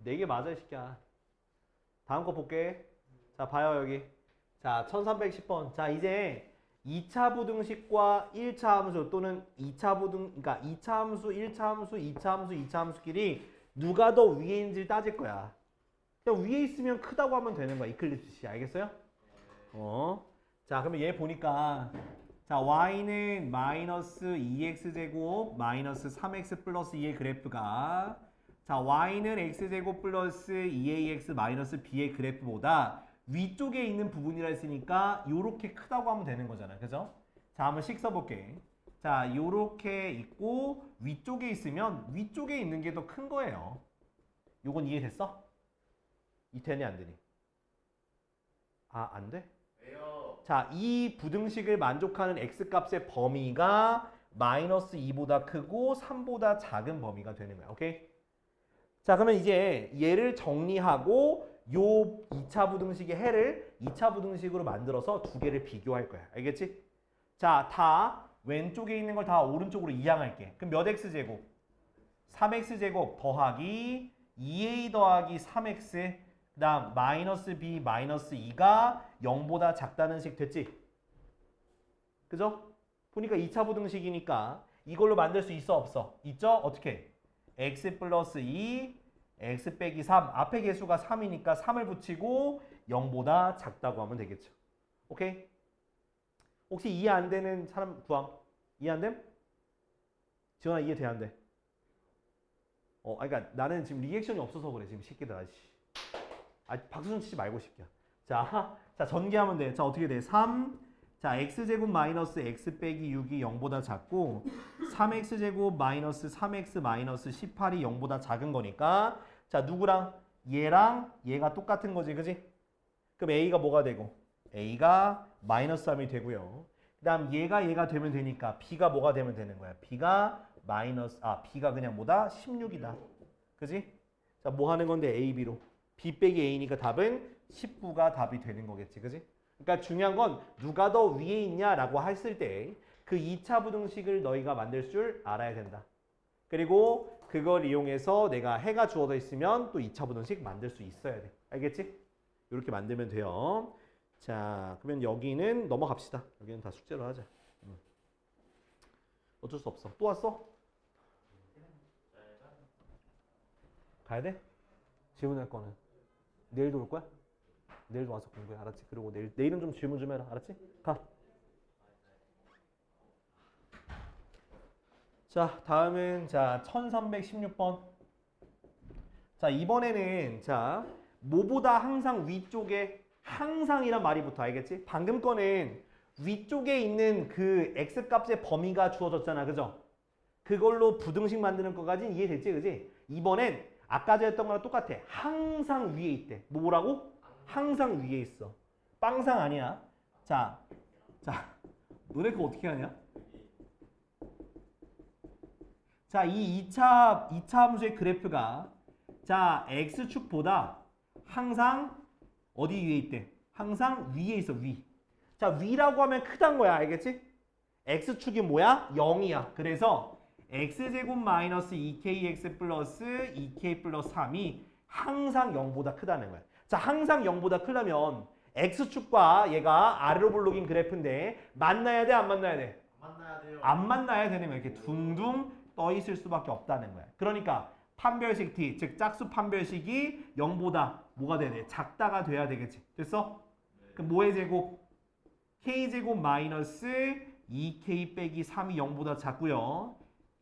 4개 맞아 이 새끼야. 다음 거 볼게. 자 봐요 여기. 자 1310번. 자 이제 2차 부등식과 1차 함수 또는 2차 부등 그러니까 2차 함수, 1차 함수, 2차 함수, 2차 함수끼리 누가 더 위에 있는지를 따질 거야. 그냥 위에 있으면 크다고 하면 되는 거야. 이클립스 씨. 알겠어요? 자 그러면 얘 보니까 자 y는 마이너스 2x제곱 마이너스 3x 플러스 2의 그래프가 자 y는 x제곱 플러스 2ax 마이너스 b의 그래프보다 위쪽에 있는 부분이라 했으니까 요렇게 크다고 하면 되는 거잖아. 그죠? 자 한번 식 써볼게. 자 요렇게 있고 위쪽에 있으면 위쪽에 있는 게 더 큰 거예요. 요건 이해됐어? 이 되니 안 되니? 아 안 돼? 왜요? 자, 이 부등식을 만족하는 x값의 범위가 마이너스 2보다 크고 3보다 작은 범위가 되는 거야. 오케이? 자, 그러면 이제 얘를 정리하고 요 2차 부등식의 해를 2차 부등식으로 만들어서 두 개를 비교할 거야. 알겠지? 자, 다 왼쪽에 있는 걸 다 오른쪽으로 이항할게. 그럼 몇 x제곱? 3x제곱 더하기 2a 더하기 3x 그 다음 마이너스 b 마이너스 2가 0보다 작다는 식 됐지? 그죠? 보니까 2차 부등식이니까 이걸로 만들 수 있어 없어? 있죠? 어떻게? x 플러스 2 x 빼기 3 앞에 개수가 3이니까 3을 붙이고 0보다 작다고 하면 되겠죠. 오케이? 혹시 이해 안 되는 사람 구함? 이해 안 됨? 지원아 이해 돼 안 돼? 그러니까 나는 지금 리액션이 없어서 그래 지금 새끼들 아저씨. 박수준 치지 말고 싶냐. 자, 전개하면 돼. 자, 어떻게 돼? 3. 자, x제곱 마이너스 x 빼기 6이 0보다 작고 3x제곱 마이너스 3x 마이너스 18이 0보다 작은 거니까 자, 누구랑? 얘랑 얘가 똑같은 거지. 그지? 그럼 a가 뭐가 되고? a가 마이너스 3이 되고요. 그 다음 얘가 되면 되니까 b가 뭐가 되면 되는 거야? b가 b가 그냥 뭐다? 16이다. 그지? 자, 뭐 하는 건데? a, b로. b 빼기 a니까 답은 19가 답이 되는 거겠지. 그지? 그러니까 중요한 건 누가 더 위에 있냐라고 했을 때 그 2차 부등식을 너희가 만들 줄 알아야 된다. 그리고 그걸 이용해서 내가 해가 주어져 있으면 또 2차 부등식 만들 수 있어야 돼. 알겠지? 이렇게 만들면 돼요. 자, 그러면 여기는 넘어갑시다. 여기는 다 숙제로 하자. 어쩔 수 없어. 또 왔어? 가야 돼? 질문할 거는 내일도 올 거야? 내일도 와서 공부해. 알았지? 그리고 내일은 좀 질문 좀 해라. 알았지? 가. 자, 다음은 자 1316번. 자, 이번에는 자 뭐보다 항상 위쪽에 항상이란 말이 붙어. 알겠지? 방금 거는 위쪽에 있는 그 x값의 범위가 주어졌잖아. 그죠? 그걸로 부등식 만드는 거까지는 이해됐지? 그지? 이번엔 아까 전에 했던 거랑 똑같아. 항상 위에 있대. 뭐라고? 항상 위에 있어. 빵상 아니야. 자, 너네 그거 어떻게 하냐? 자, 이 2차 함수의 그래프가 자, x축보다 항상 어디 위에 있대? 항상 위에 있어, 위. 자, 위라고 하면 크단 거야. 알겠지? x축이 뭐야? 0이야. 그래서 x제곱 마이너스 2kx 플러스 2k 플러스 3이 항상 0보다 크다는 거야. 자, 항상 0보다 크려면 x축과 얘가 아래로 볼록인 그래프인데 만나야 돼, 안 만나야 돼? 안 만나야 돼요. 안 만나야 되면 이렇게 둥둥 떠 있을 수밖에 없다는 거야. 그러니까 판별식 t, 즉 짝수 판별식이 0보다 뭐가 돼야 돼? 작다가 돼야 되겠지. 됐어? 그럼 뭐의 제곱? k제곱 마이너스 2k 빼기 3이 0보다 작고요.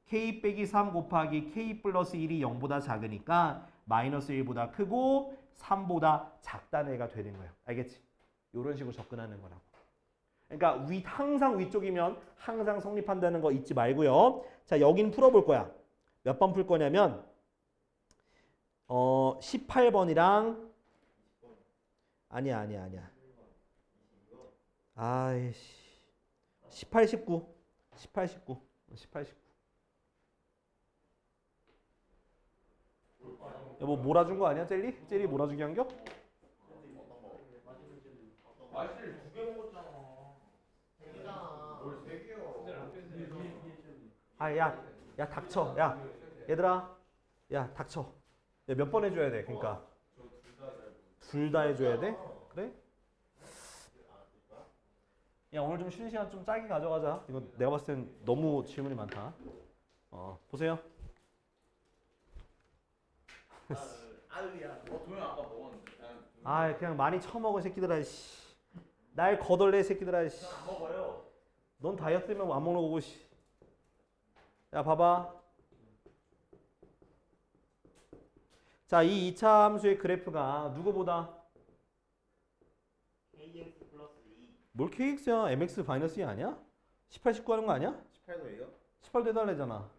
k 빼기 3 곱하기 k 플러스 1이 0보다 작으니까 마이너스 1보다 크고 3보다 작다는 애가 되는 거예요. 알겠지? 이런 식으로 접근하는 거라고. 그러니까 항상 위쪽이면 항상 성립한다는 거 잊지 말고요. 자, 여긴 풀어볼 거야. 몇 번 풀 거냐면 18번이랑 아니야. 아이씨. 18, 19. 여보 몰아준 거 아니야? 젤리 몰아주기 한겨? 맛있을 2개 먹었잖아. 잖아 뭘 3개요? 야 닥쳐. 야, 얘들아. 야, 닥쳐. 몇 번 해줘야 돼? 그러니까 둘 다 해줘야 돼? 그래? 야 오늘 좀 쉬는 시간 좀 짧게 가져가자. 이거 내가 봤을 땐 너무 질문이 많다. 보세요. 아유야. 도현 아까 먹었는데. 아 그냥 많이 처먹은 새끼들아. 씨. 날 거덜내 새끼들아. 씨. 안 먹어요. 넌 다이어트 때문에 안 먹는 거고. 씨. 야 봐봐. 자, 이 2차 함수의 그래프가 누구보다 KX 플러스 2. 뭘 KX야? MX 마이너스 2 아니야? 18, 19 하는 거 아니야? 18도예요? 18 대달래잖아.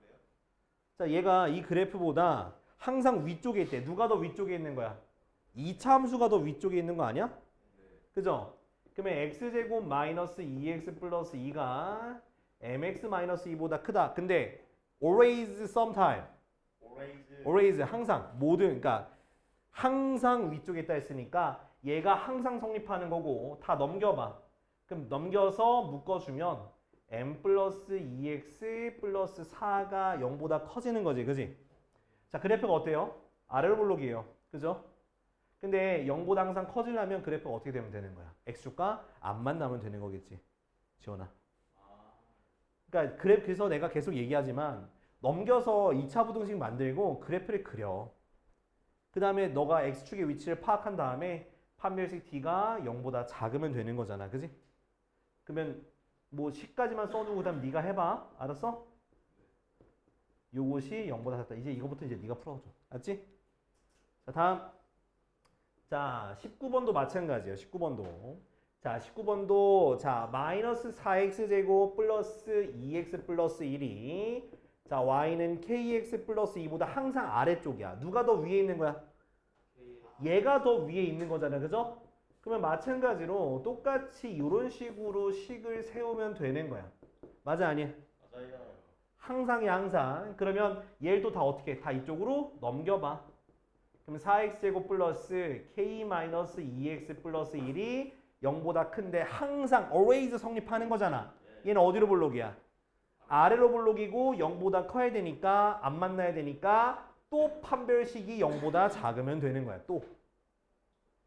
자, 얘가 이 그래프보다 항상 위쪽에 있대. 누가 더 위쪽에 있는 거야? 2차 함수가 더 위쪽에 있는 거 아니야? 그죠? 그러면 x제곱 마이너스 2x 플러스 2가 mx 마이너스 2보다 크다. 근데 always, sometime, always 항상 모든 그러니까 항상 위쪽에 있다 했으니까 얘가 항상 성립하는 거고 다 넘겨봐. 그럼 넘겨서 묶어주면 m 플러스 2x 플러스 4가 0보다 커지는 거지. 그지? 자, 그래프가 어때요? 아래로 볼록이에요. 그죠? 근데 0보다 항상 커지려면 그래프가 어떻게 되면 되는 거야? x축과 안 만나면 되는 거겠지. 지원아. 그러니까 그래서 내가 계속 얘기하지만 넘겨서 2차 부등식 만들고 그래프를 그려. 그 다음에 너가 x축의 위치를 파악한 다음에 판별식 t가 0보다 작으면 되는 거잖아. 그지? 그러면 뭐 10까지만 써두고 그다음 네가 해봐. 알았어? 요것이 0보다 작다. 이제 이거부터 이제 네가 풀어줘. 알았지? 자, 다음. 자, 19번도 마찬가지예요. 19번도. 자, 19번도 자, 마이너스 4x제곱 플러스 2x 플러스 1이 자, y는 kx 플러스 2보다 항상 아래쪽이야. 누가 더 위에 있는 거야? 얘가 더 위에 있는 거잖아. 그죠? 그러면 마찬가지로 똑같이 이런 식으로 식을 세우면 되는 거야. 맞아, 아니야? 맞아요. 항상이 항상. 그러면 얘를 또 다 어떻게 해? 다 이쪽으로 넘겨봐. 그럼 4x제곱 플러스 k-2x 플러스 1이 0보다 큰데 항상 always 성립하는 거잖아. 얘는 어디로 볼록이야? 아래로 볼록이고 0보다 커야 되니까 안 만나야 되니까 또 판별식이 0보다 작으면 되는 거야. 또.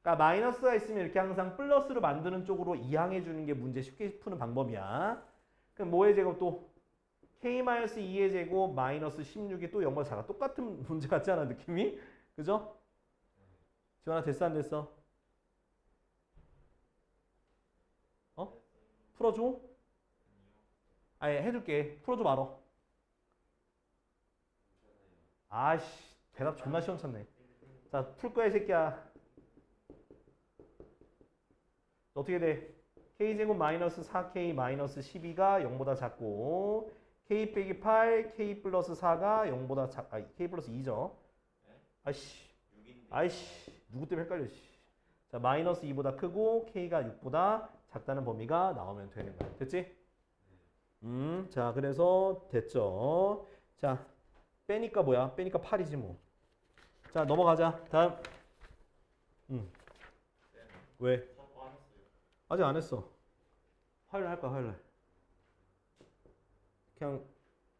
그러니까 마이너스가 있으면 이렇게 항상 플러스로 만드는 쪽으로 이항해 주는 게 문제 쉽게 푸는 방법이야. 그럼 뭐의 제곱 또? k-2의 제곱 마이너스 16이 또 0보다 작아. 똑같은 문제 같지 않아 느낌이? 그죠? 지원아 됐어 안 됐어? 풀어줘? 아예 해줄게. 풀어줘 말어. 아씨 대답 존나 시원찮네. 자 풀 거야 이 새끼야. 어떻게 돼? k제곱 마이너스 4k 마이너스 12가 0보다 작고 k 빼기 8 k 플러스 4가 0보다 k 플러스 2죠. 아이씨 누구 때문에 헷갈려. 자 마이너스 2보다 크고 k가 6보다 작다는 범위가 나오면 되는 거야. 됐지? 자 그래서 됐죠. 자 빼니까 뭐야? 빼니까 8이지 뭐. 자 넘어가자. 다음. 왜? 아직 안 했어. 화요일 할까 화요일. 그냥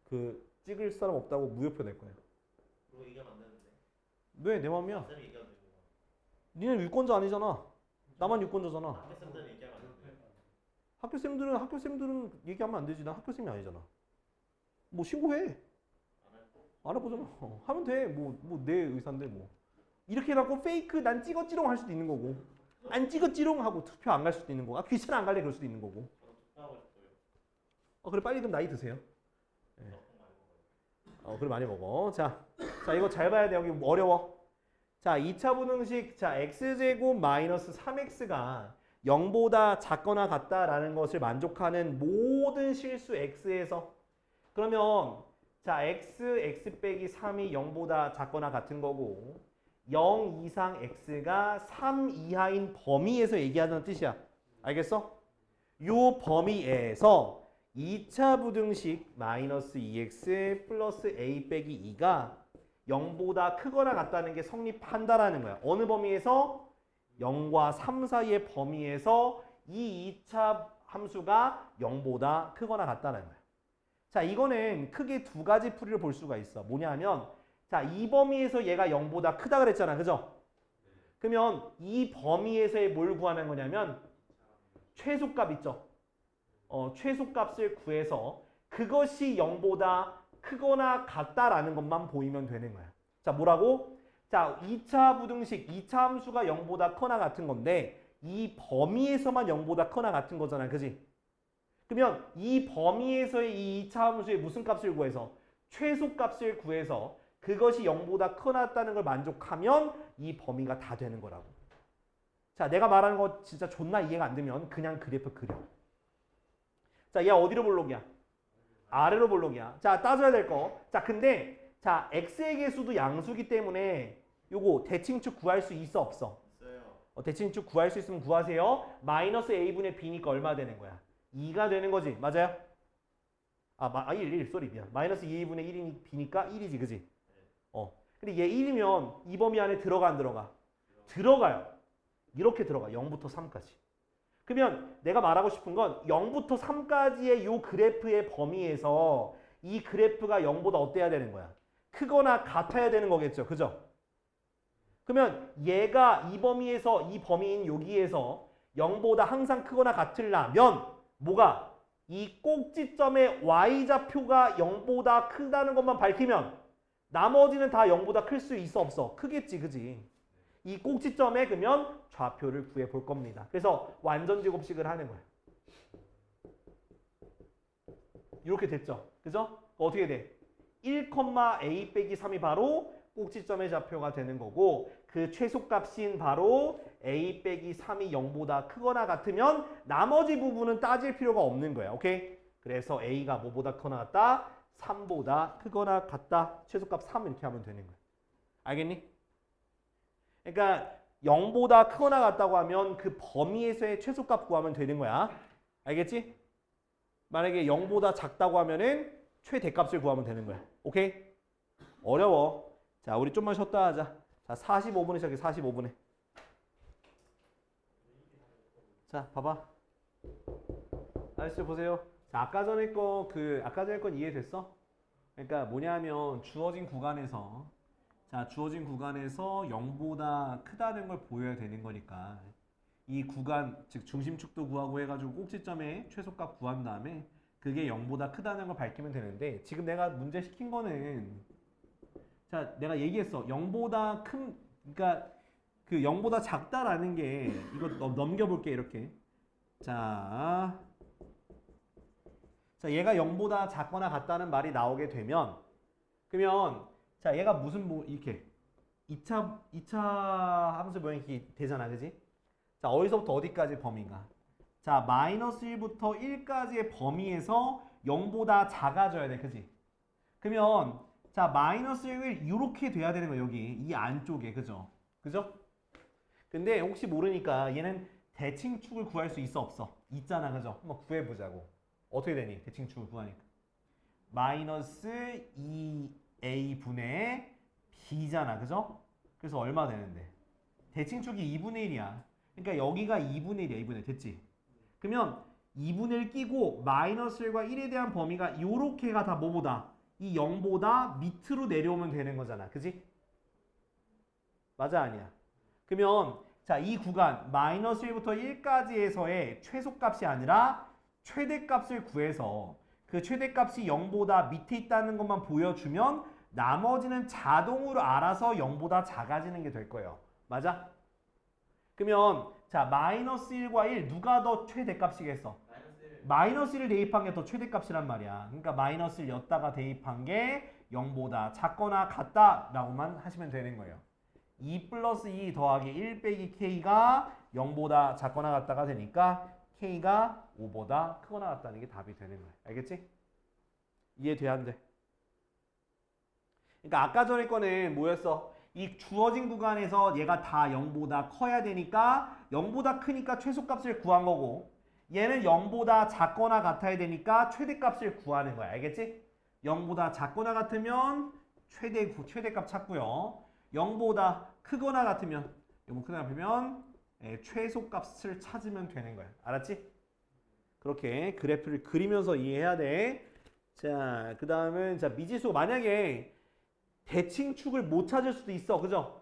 그 찍을 사람 없다고 무효표 낼 거야. 그거 얘기하면 안 되는데. 왜? 내 맘이야. 쌤이 얘기하면 되고. 니는 유권자 아니잖아. 나만 유권자잖아. 학교 쌤들은 얘기하면 안 되는데. 학교쌤들은 얘기하면 안 되지. 난 학교쌤이 아니잖아. 뭐 신고해. 안 해보잖아. 하면 돼. 뭐 내 의사인데 뭐. 이렇게 해갖고 페이크 난 찍었지롱 할 수도 있는 거고. 안 찍었지롱 하고 투표 안 갈 수도 있는 거고. 귀찮아 안 갈래 그럴 수도 있는 거고. 투표하고 싶어요. 그래 빨리 그럼 나이 드세요. 네. 그래 많이 먹어. 자 이거 잘 봐야 돼. 여기 어려워. 자 2차 부등식 자 x제곱 마이너스 3x가 0보다 작거나 같다라는 것을 만족하는 모든 실수 x에서 그러면 자 x 빼기 3이 0보다 작거나 같은 거고 0 이상 x가 3 이하인 범위에서 얘기하는 뜻이야. 알겠어? 요 범위에서 2차 부등식 마이너스 2x 플러스 a 빼기 2가 0보다 크거나 같다는 게 성립한다라는 거야. 어느 범위에서? 0과 3 사이의 범위에서 이 2차 함수가 0보다 크거나 같다는 거야. 자, 이거는 크게 두 가지 풀이를 볼 수가 있어. 뭐냐 하면 자, 이 범위에서 얘가 0보다 크다 그랬잖아. 그죠? 그러면 이 범위에서의 뭘 구하는 거냐면 최소값 있죠. 최소값을 구해서 그것이 0보다 크거나 같다라는 것만 보이면 되는 거야. 자, 뭐라고? 자, 2차 부등식, 2차 함수가 0보다 크거나 같은 건데 이 범위에서만 0보다 크거나 같은 거잖아. 그지? 그러면 이 범위에서의 이 2차 함수의 무슨 값을 구해서? 최소값을 구해서 그것이 0보다 크거나 같다는 걸 만족하면 이 범위가 다 되는 거라고. 자, 내가 말하는 거 진짜 존나 이해가 안 되면 그냥 그래프 그려. 자, 얘 어디로 볼록이야? 아래로 볼록이야. 자, 따져야 될 거. 자, 근데 자, x의 개수도 양수기 때문에 요거 대칭축 구할 수 있어 없어? 있어요. 대칭축 구할 수 있으면 구하세요. 마이너스 a분의 b니까 얼마 되는 거야? 2가 되는 거지. 맞아요? 1, 쏘리 미안. 마이너스 2a분의 1이 b니까 1이지. 그지? 근데 얘 1이면 이 범위 안에 들어가 안 들어가? 들어가요. 이렇게 들어가. 0부터 3까지. 그러면 내가 말하고 싶은 건 0부터 3까지의 요 그래프의 범위에서 이 그래프가 0보다 어때야 되는 거야? 크거나 같아야 되는 거겠죠. 그죠? 그러면 얘가 이 범위에서 이 범위인 여기에서 0보다 항상 크거나 같으려면 뭐가? 이 꼭지점의 y좌표가 0보다 크다는 것만 밝히면 나머지는 다 0보다 클 수 있어 없어? 크겠지. 그지? 이 꼭지점에 그러면 좌표를 구해 볼 겁니다. 그래서 완전 제곱식을 하는 거야. 이렇게 됐죠. 그죠? 어떻게 돼? 1,a 빼기 3이 바로 꼭지점의 좌표가 되는 거고 그 최소값인 바로 a 빼기 3이 0보다 크거나 같으면 나머지 부분은 따질 필요가 없는 거야. 오케이? 그래서 a가 뭐보다 크거나 같다? 3보다 크거나 같다. 최소값 3 이렇게 하면 되는 거야. 알겠니? 그러니까 0보다 크거나 같다고 하면 그 범위에서의 최소값 구하면 되는 거야. 알겠지? 만약에 0보다 작다고 하면은 최대값을 구하면 되는 거야. 오케이? 어려워. 자, 우리 좀만 쉬었다 하자. 자, 45분에 시작해. 45분에. 자, 봐봐. 아저씨 보세요. 자, 아까 전에 건 이해됐어? 그러니까 뭐냐면 주어진 구간에서 0보다 크다는 걸 보여야 되는 거니까 이 구간, 즉 중심축도 구하고 해가지고 꼭지점에 최소값 구한 다음에 그게 0보다 크다는 걸 밝히면 되는데 지금 내가 문제 시킨 거는 자, 내가 얘기했어. 0보다 그러니까 그 0보다 작다라는 게 이거 넘겨볼게 이렇게. 자, 얘가 0보다 작거나 같다는 말이 나오게 되면 그러면 자, 얘가 무슨 이렇게 2차 함수 모양이 이렇게 되잖아. 그지? 자, 어디서부터 어디까지 범위인가? 자, 마이너스 1부터 1까지의 범위에서 0보다 작아져야 돼. 그지? 그러면 자, 마이너스 1을 이렇게 돼야 되는 거야. 여기 이 안쪽에. 그죠? 그죠? 근데 혹시 모르니까 얘는 대칭축을 구할 수 있어 없어? 있잖아. 그죠? 한번 구해보자고. 어떻게 되니? 대칭축을 구하니까. 마이너스 2a분의 b잖아. 그죠? 그래서 얼마 되는데? 대칭축이 2분의 1이야. 그러니까 여기가 2분의 1이야. 2분의 1. 됐지? 그러면 2분의 1 끼고 마이너스 1과 1에 대한 범위가 이렇게가 다 뭐보다? 이 0보다 밑으로 내려오면 되는 거잖아. 그지? 맞아 아니야? 그러면 자, 이 구간 마이너스 1부터 1까지에서의 최소값이 아니라 최대값을 구해서 그 최대값이 0보다 밑에 있다는 것만 보여주면 나머지는 자동으로 알아서 0보다 작아지는 게 될 거예요. 맞아? 그러면 자, 마이너스 1과 1 누가 더 최대값이겠어? 마이너스 1을 대입한 게 더 최대값이란 말이야. 그러니까 마이너스 1 였다가 대입한 게 0보다 작거나 같다라고만 하시면 되는 거예요. 2 플러스 2 더하기 1 빼기 k가 0보다 작거나 같다가 되니까 k가 5보다 크거나 같다는 게 답이 되는 거야. 알겠지? 이해돼야 안 돼? 그러니까 아까 전에 거는 뭐였어? 이 주어진 구간에서 얘가 다 0보다 커야 되니까 0보다 크니까 최소값을 구한 거고 얘는 0보다 작거나 같아야 되니까 최대값을 구하는 거야. 알겠지? 0보다 작거나 같으면 최대값 찾고요. 0보다 크거나 같으면 최소값을 찾으면 되는 거야. 알았지? 그렇게 그래프를 그리면서 이해해야 돼. 자, 그 다음은 자, 미지수 만약에 대칭축을 못 찾을 수도 있어. 그죠?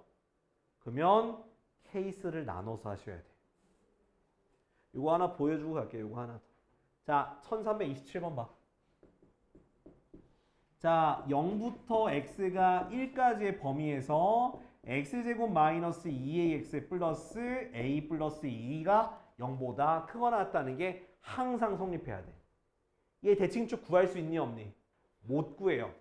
그러면 케이스를 나눠서 하셔야 돼. 이거 하나 보여주고 갈게요. 이거 하나 더. 자, 1327번 봐. 자, 0부터 x가 1까지의 범위에서 x제곱 마이너스 2ax 플러스 a 플러스 2가 0보다 크거나 같다는 게 항상 성립해야 돼. 얘 대칭축 구할 수 있니 없니? 못 구해요.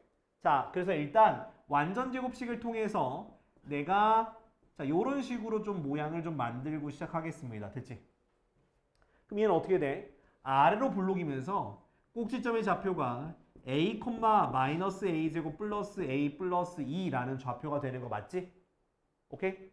자, 그래서 일단 완전 제곱식을 통해서 내가 자, 요런 식으로 좀 모양을 좀 만들고 시작하겠습니다. 됐지? 그럼 얘는 어떻게 돼? 아래로 볼록이면서 꼭지점의 좌표가 a, 마이너스 a제곱 플러스 a 플러스 2라는 좌표가 되는 거 맞지? 오케이?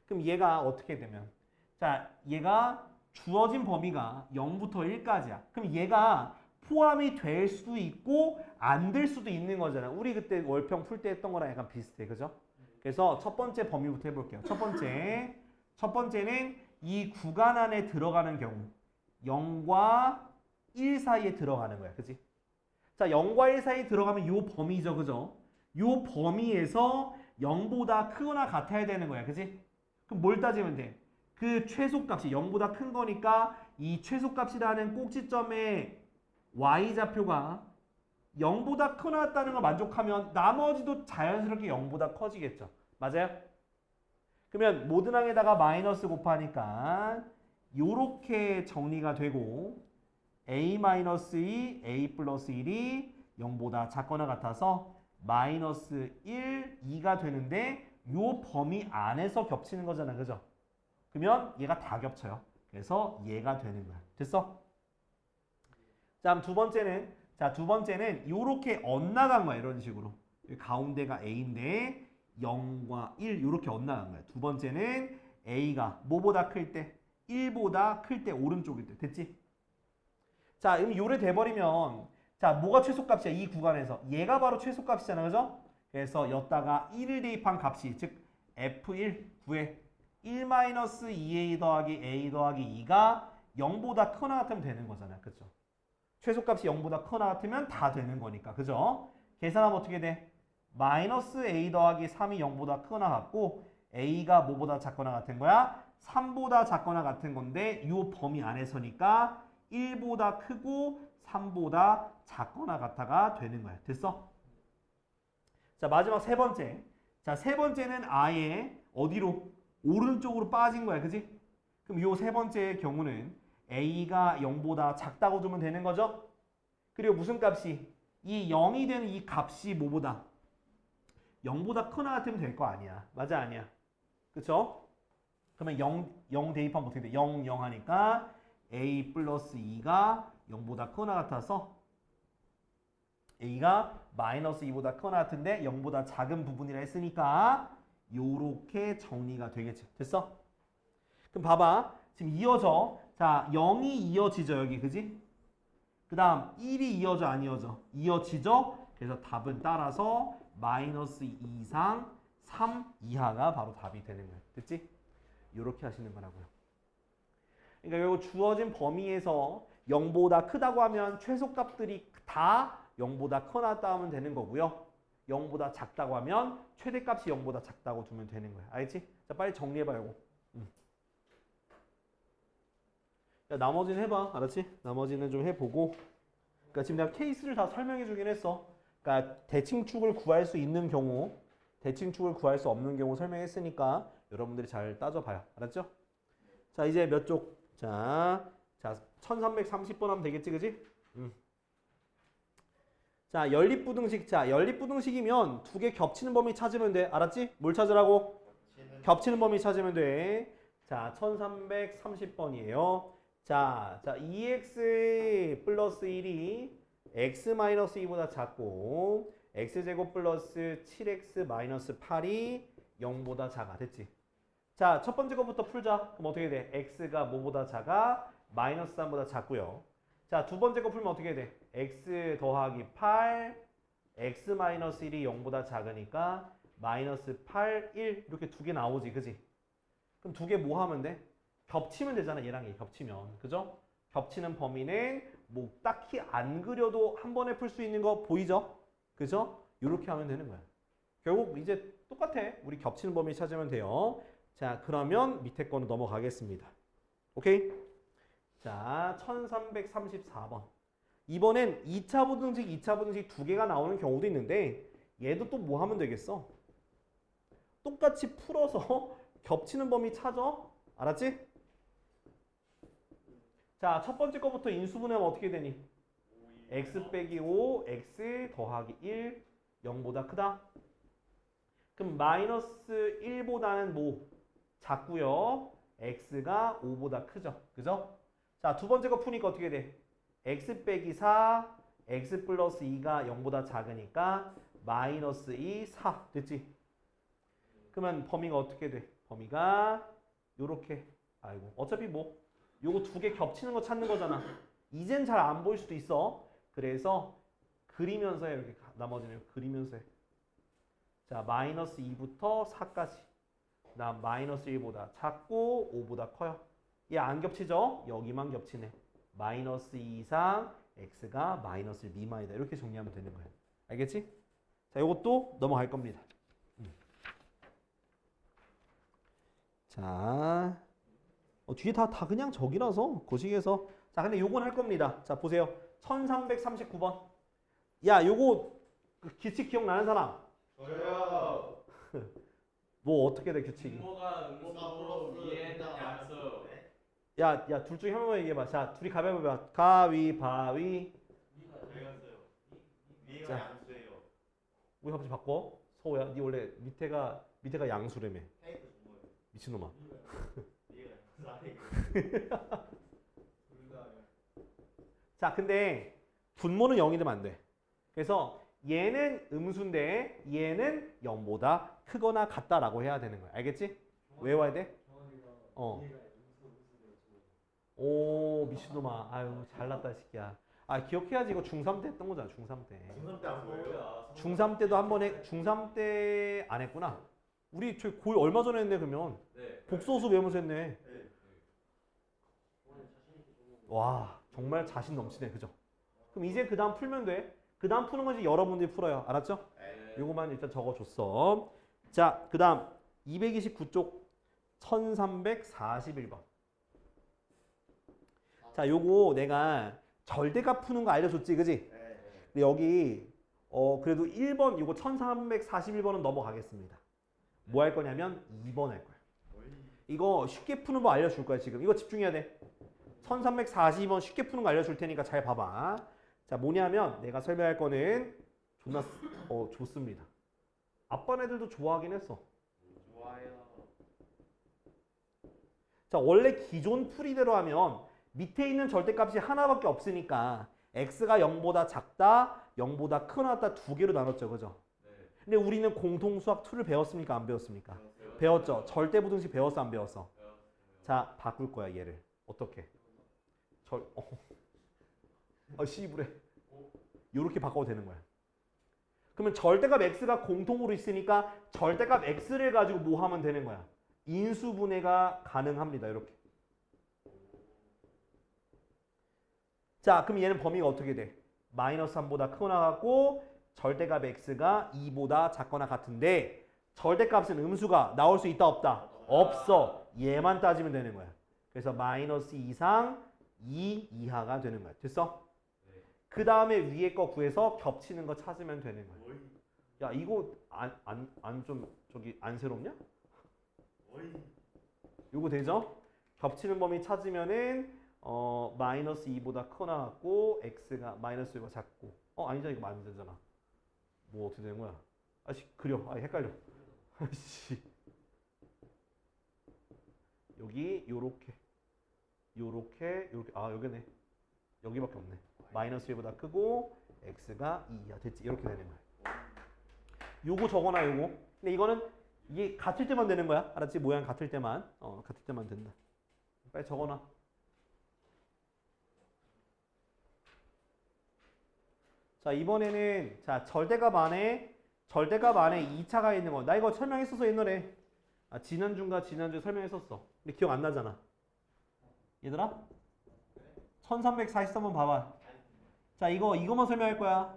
그럼 얘가 어떻게 되면 자, 얘가 주어진 범위가 0부터 1까지야. 그럼 얘가 포함이 될 수도 있고 안 될 수도 있는 거잖아. 우리 그때 월평 풀 때 했던 거랑 약간 비슷해. 그죠? 그래서 첫 번째 범위부터 해볼게요. 첫 번째는 이 구간 안에 들어가는 경우 0과 1 사이에 들어가는 거야. 그치? 자, 0과 1 사이에 들어가면 요 범위죠. 그죠? 요 범위에서 0보다 크거나 같아야 되는 거야. 그치? 그럼 뭘 따지면 돼? 그 최소값이 0보다 큰 거니까 이 최소값이라는 꼭지점의 y좌표가 0보다 크거나 같다는 걸 만족하면 나머지도 자연스럽게 0보다 커지겠죠. 맞아요? 그러면 모든 항에다가 마이너스 곱하니까 요렇게 정리가 되고 a-2, a 플러스 1이 0보다 작거나 같아서 마이너스 1, 2가 되는데 요 범위 안에서 겹치는 거잖아. 그죠? 그러면 얘가 다 겹쳐요. 그래서 얘가 되는 거야. 됐어? 자, 그럼 두 번째는 요렇게 엇나간 거야. 이런 식으로. 가운데가 a인데 0과 1 이렇게 엇나간 거야. 두 번째는 a가 뭐보다 클 때? 1보다 클 때 오른쪽일 때. 됐지? 자, 그럼 요래 돼버리면 자, 뭐가 최소값이야? 이 구간에서. 얘가 바로 최소값이잖아. 그죠? 그래서 여기다가 1을 대입한 값이 즉 F1 구해 1-2a 더하기 a 더하기 2가 0보다 크거나 같으면 되는 거잖아. 그죠? 최소값이 0보다 크거나 같으면 다 되는 거니까. 그죠? 계산하면 어떻게 돼? 마이너스 a 더하기 3이 0보다 크거나 같고 a가 뭐보다 작거나 같은 거야? 3보다 작거나 같은 건데 이 범위 안에서니까 1보다 크고 3보다 작거나 같아가 되는 거야. 됐어? 자, 마지막 세 번째. 자, 세 번째는 아예 어디로? 오른쪽으로 빠진 거야. 그지? 그럼 이 세 번째의 경우는 a가 0보다 작다고 두면 되는 거죠? 그리고 무슨 값이? 이 0이 되는 이 값이 뭐보다? 0보다 크거나 같으면 될 거 아니야. 맞아, 아니야? 그쵸? 그러면 0 대입하면 어떻게 돼? 0, 0 하니까 a 플러스 2가 0보다 크거나 같아서 a가 마이너스 2보다 크거나 같은데 0보다 작은 부분이라 했으니까 요렇게 정리가 되겠지. 됐어? 그럼 봐봐. 지금 이어져. 자, 0이 이어지죠. 여기. 그지? 그 다음 1이 이어져 안 이어져? 이어지죠? 그래서 답은 따라서 마이너스 2 이상 3 이하가 바로 답이 되는 거예요. 됐지? 요렇게 하시는 거라고요. 그러니까 요 주어진 범위에서 0보다 크다고 하면 최소값들이 다 0보다 크거나 같다 하면 되는 거고요. 0보다 작다고 하면 최대값이 0보다 작다고 두면 되는 거야. 알겠지? 자, 빨리 정리해봐, 요거. 야, 나머지는 해봐. 알았지? 나머지는 좀 해보고. 그러니까 지금 내가 케이스를 다 설명해 주긴 했어. 그러니까 대칭축을 구할 수 있는 경우, 대칭축을 구할 수 없는 경우 설명했으니까 여러분들이 잘 따져봐요. 알았죠? 자, 이제 몇 쪽? 자, 1330번 하면 되겠지, 그지? 자, 연립부등식. 자, 연립부등식이면 두 개 겹치는 범위 찾으면 돼. 알았지? 뭘 찾으라고? 겹치는 범위 찾으면 돼. 자, 1330번이에요. 자, 2x 플러스 1이 x-2보다 작고 x제곱 플러스 7x 마이너스 8이 0보다 작아. 됐지? 자, 첫 번째 것부터 풀자. 그럼 어떻게 돼? x가 뭐보다 작아? 마이너스 3보다 작고요. 자, 두 번째 거 풀면 어떻게 돼? x 더하기 8, x 마이너스 1이 0보다 작으니까 마이너스 8, 1 이렇게 두 개 나오지. 그지? 그럼 두 개 뭐 하면 돼? 겹치면 되잖아. 얘랑 얘 겹치면. 그죠? 겹치는 범위는 뭐 딱히 안 그려도 한 번에 풀 수 있는 거 보이죠? 그죠? 이렇게 하면 되는 거야. 결국 이제 똑같아. 우리 겹치는 범위 찾으면 돼요. 자, 그러면 밑에 거는 넘어가겠습니다. 오케이? 자, 1334번. 이번엔 2차 부등식, 2차 부등식 두 개가 나오는 경우도 있는데 얘도 또 뭐 하면 되겠어? 똑같이 풀어서 겹치는 범위 찾아. 알았지? 자, 첫 번째 거부터 인수분해하면 어떻게 되니? x 빼기 5, x 더하기 1, 0보다 크다? 그럼 마이너스 1보다는 뭐? 작고요. x가 5보다 크죠. 그죠? 자, 두 번째 거 푸니까 어떻게 돼? x 빼기 4, x 플러스 2가 0보다 작으니까 마이너스 2, 4. 됐지? 그러면 범위가 어떻게 돼? 범위가 요렇게. 아이고, 어차피 뭐 요거 두 개 겹치는 거 찾는 거잖아. 이젠 잘 안 보일 수도 있어. 그래서 그리면서 해. 이렇게 나머지는 그리면서 해. 자, 마이너스 2부터 4까지. 그다음 마이너스 1보다 작고 5보다 커요. 얘 안 겹치죠? 여기만 겹치네. 마이너스 2 이상 x가 마이너스 1 미만이다. 이렇게 정리하면 되는 거예요. 알겠지? 자, 요것도 넘어갈 겁니다. 자, 뒤에 다 그냥 저기라서 거식에서. 자, 근데 요건 할 겁니다. 자, 보세요. 1339번. 야, 요거 규칙 기억나는 사람? 저요. 뭐 어떻게 돼 규칙이? 음모가 위에는 양수. 야, 둘 중에 한 번만 얘기해봐. 자, 둘이 가위바위보 해봐. 가위바위. 저희가 써요. 위에가 자. 양수예요. 우리 갑자기 바꿔. 서호야, 니 원래 밑에가 양수라며. 페이크 뭐예요? 미친놈아. 위에가 양수 아니에요. 자, 근데 분모는 0이 되면 안 돼. 그래서 얘는 음수인데 얘는 0보다 크거나 같다라고 해야 되는 거야. 알겠지? 외워야 돼? 오, 미친놈아. 아유, 잘났다, 새끼야. 아, 기억해야지. 이거 중3 때 했던 거잖아, 중3 때. 중3 때안 보여요? 중3 때도 한 번 해. 중3 때 안 했구나. 우리 저희 고2 얼마 전에 했네, 그러면. 네. 복소수 외우면서 했네. 네. 와, 정말 자신 넘치네, 그죠? 그럼 이제 그 다음 풀면 돼. 그 다음 푸는 건 이제 여러분들이 풀어요. 알았죠? 네. 요거만 일단 적어줬어. 자, 그 다음 229쪽 1341번. 자, 요거 내가 절대값 푸는 거 알려줬지, 그지? 네. 근데 여기 그래도 1번 요거 1341번은 넘어가겠습니다. 뭐 할 거냐면 2번 할 거야. 이거 쉽게 푸는 거 알려줄 거야, 지금. 이거 집중해야 돼. 1342번 쉽게 푸는 거 알려줄 테니까 잘 봐봐. 자, 뭐냐면 내가 설명할 거는 존나 좋습니다. 아빠 애들도 좋아하긴 했어. 좋아요. 자, 원래 기존 풀이대로 하면 밑에 있는 절대값이 하나밖에 없으니까 x가 0보다 작다, 0보다 크거나 두 개로 나눴죠, 그죠? 네. 근데 우리는 공통수학 2를 배웠습니까, 안 배웠습니까? 배웠죠. 절대부등식 배웠어, 안 배웠어? 자, 바꿀 거야, 얘를. 어떻게? 씨부래. 요렇게 바꿔도 되는 거야. 그러면 절대값 x가 공통으로 있으니까 절대값 x를 가지고 뭐 하면 되는 거야? 인수분해가 가능합니다. 이렇게. 자, 그럼 얘는 범위가 어떻게 돼? 마이너스 3보다 크거나 같고 절대값 x가 2보다 작거나 같은데 절대값은 음수가 나올 수 있다 없다? 없어. 얘만 따지면 되는 거야. 그래서 마이너스 2 이상 2 이하가 되는 거야. 됐어? 그 다음에 위에 거 구해서 겹치는 거 찾으면 되는 거야. 야, 이거 안 새롭냐? 요거 되죠? 겹치는 범위 찾으면은 마이너스 2보다 크거나 같고 x가 마이너스 2보다 작고 아니잖아. 이거 말면 되잖아. 뭐 어떻게 되는 거야? 아씨, 그려. 헷갈려. 아씨. 여기 요렇게 여기네. 여기밖에 없네. 마이너스 1보다 크고 x가 2야. 됐지? 이렇게 되는 거야. 요거 적어놔, 요거. 근데 이거는 이게 같을 때만 되는 거야. 알았지? 모양 같을 때만. 같을 때만 된다. 빨리 적어놔. 자, 이번에는 자, 절대값 안에 2차가 있는 거. 나 이거 설명했었어, 옛날에. 지난주인가 지난주에 설명했었어. 근데 기억 안 나잖아. 얘들아? 1343번 봐봐. 자, 이거만 설명할 거야.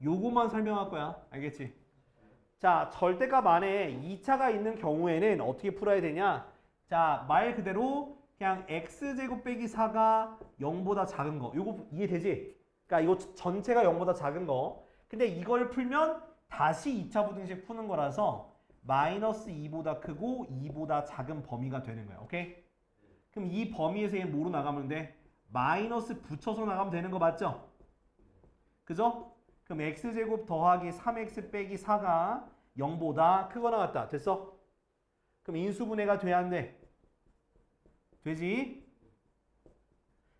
요거만 설명할 거야. 알겠지? 자, 절대값 안에 2차가 있는 경우에는 어떻게 풀어야 되냐? 자, 말 그대로 그냥 x제곱 빼기 4가 0보다 작은 거. 이거 이해되지? 그러니까 이거 전체가 0보다 작은 거. 근데 이걸 풀면 다시 2차 부등식 푸는 거라서 마이너스 2보다 크고 2보다 작은 범위가 되는 거야. 오케이? 그럼 이 범위에서 얘 뭐로 나가면 돼? 마이너스 붙여서 나가면 되는 거 맞죠? 그죠? 그럼 x제곱 더하기 3x 빼기 4가 0보다 크거나 같다. 됐어? 그럼 인수분해가 돼야 안 돼? 되지?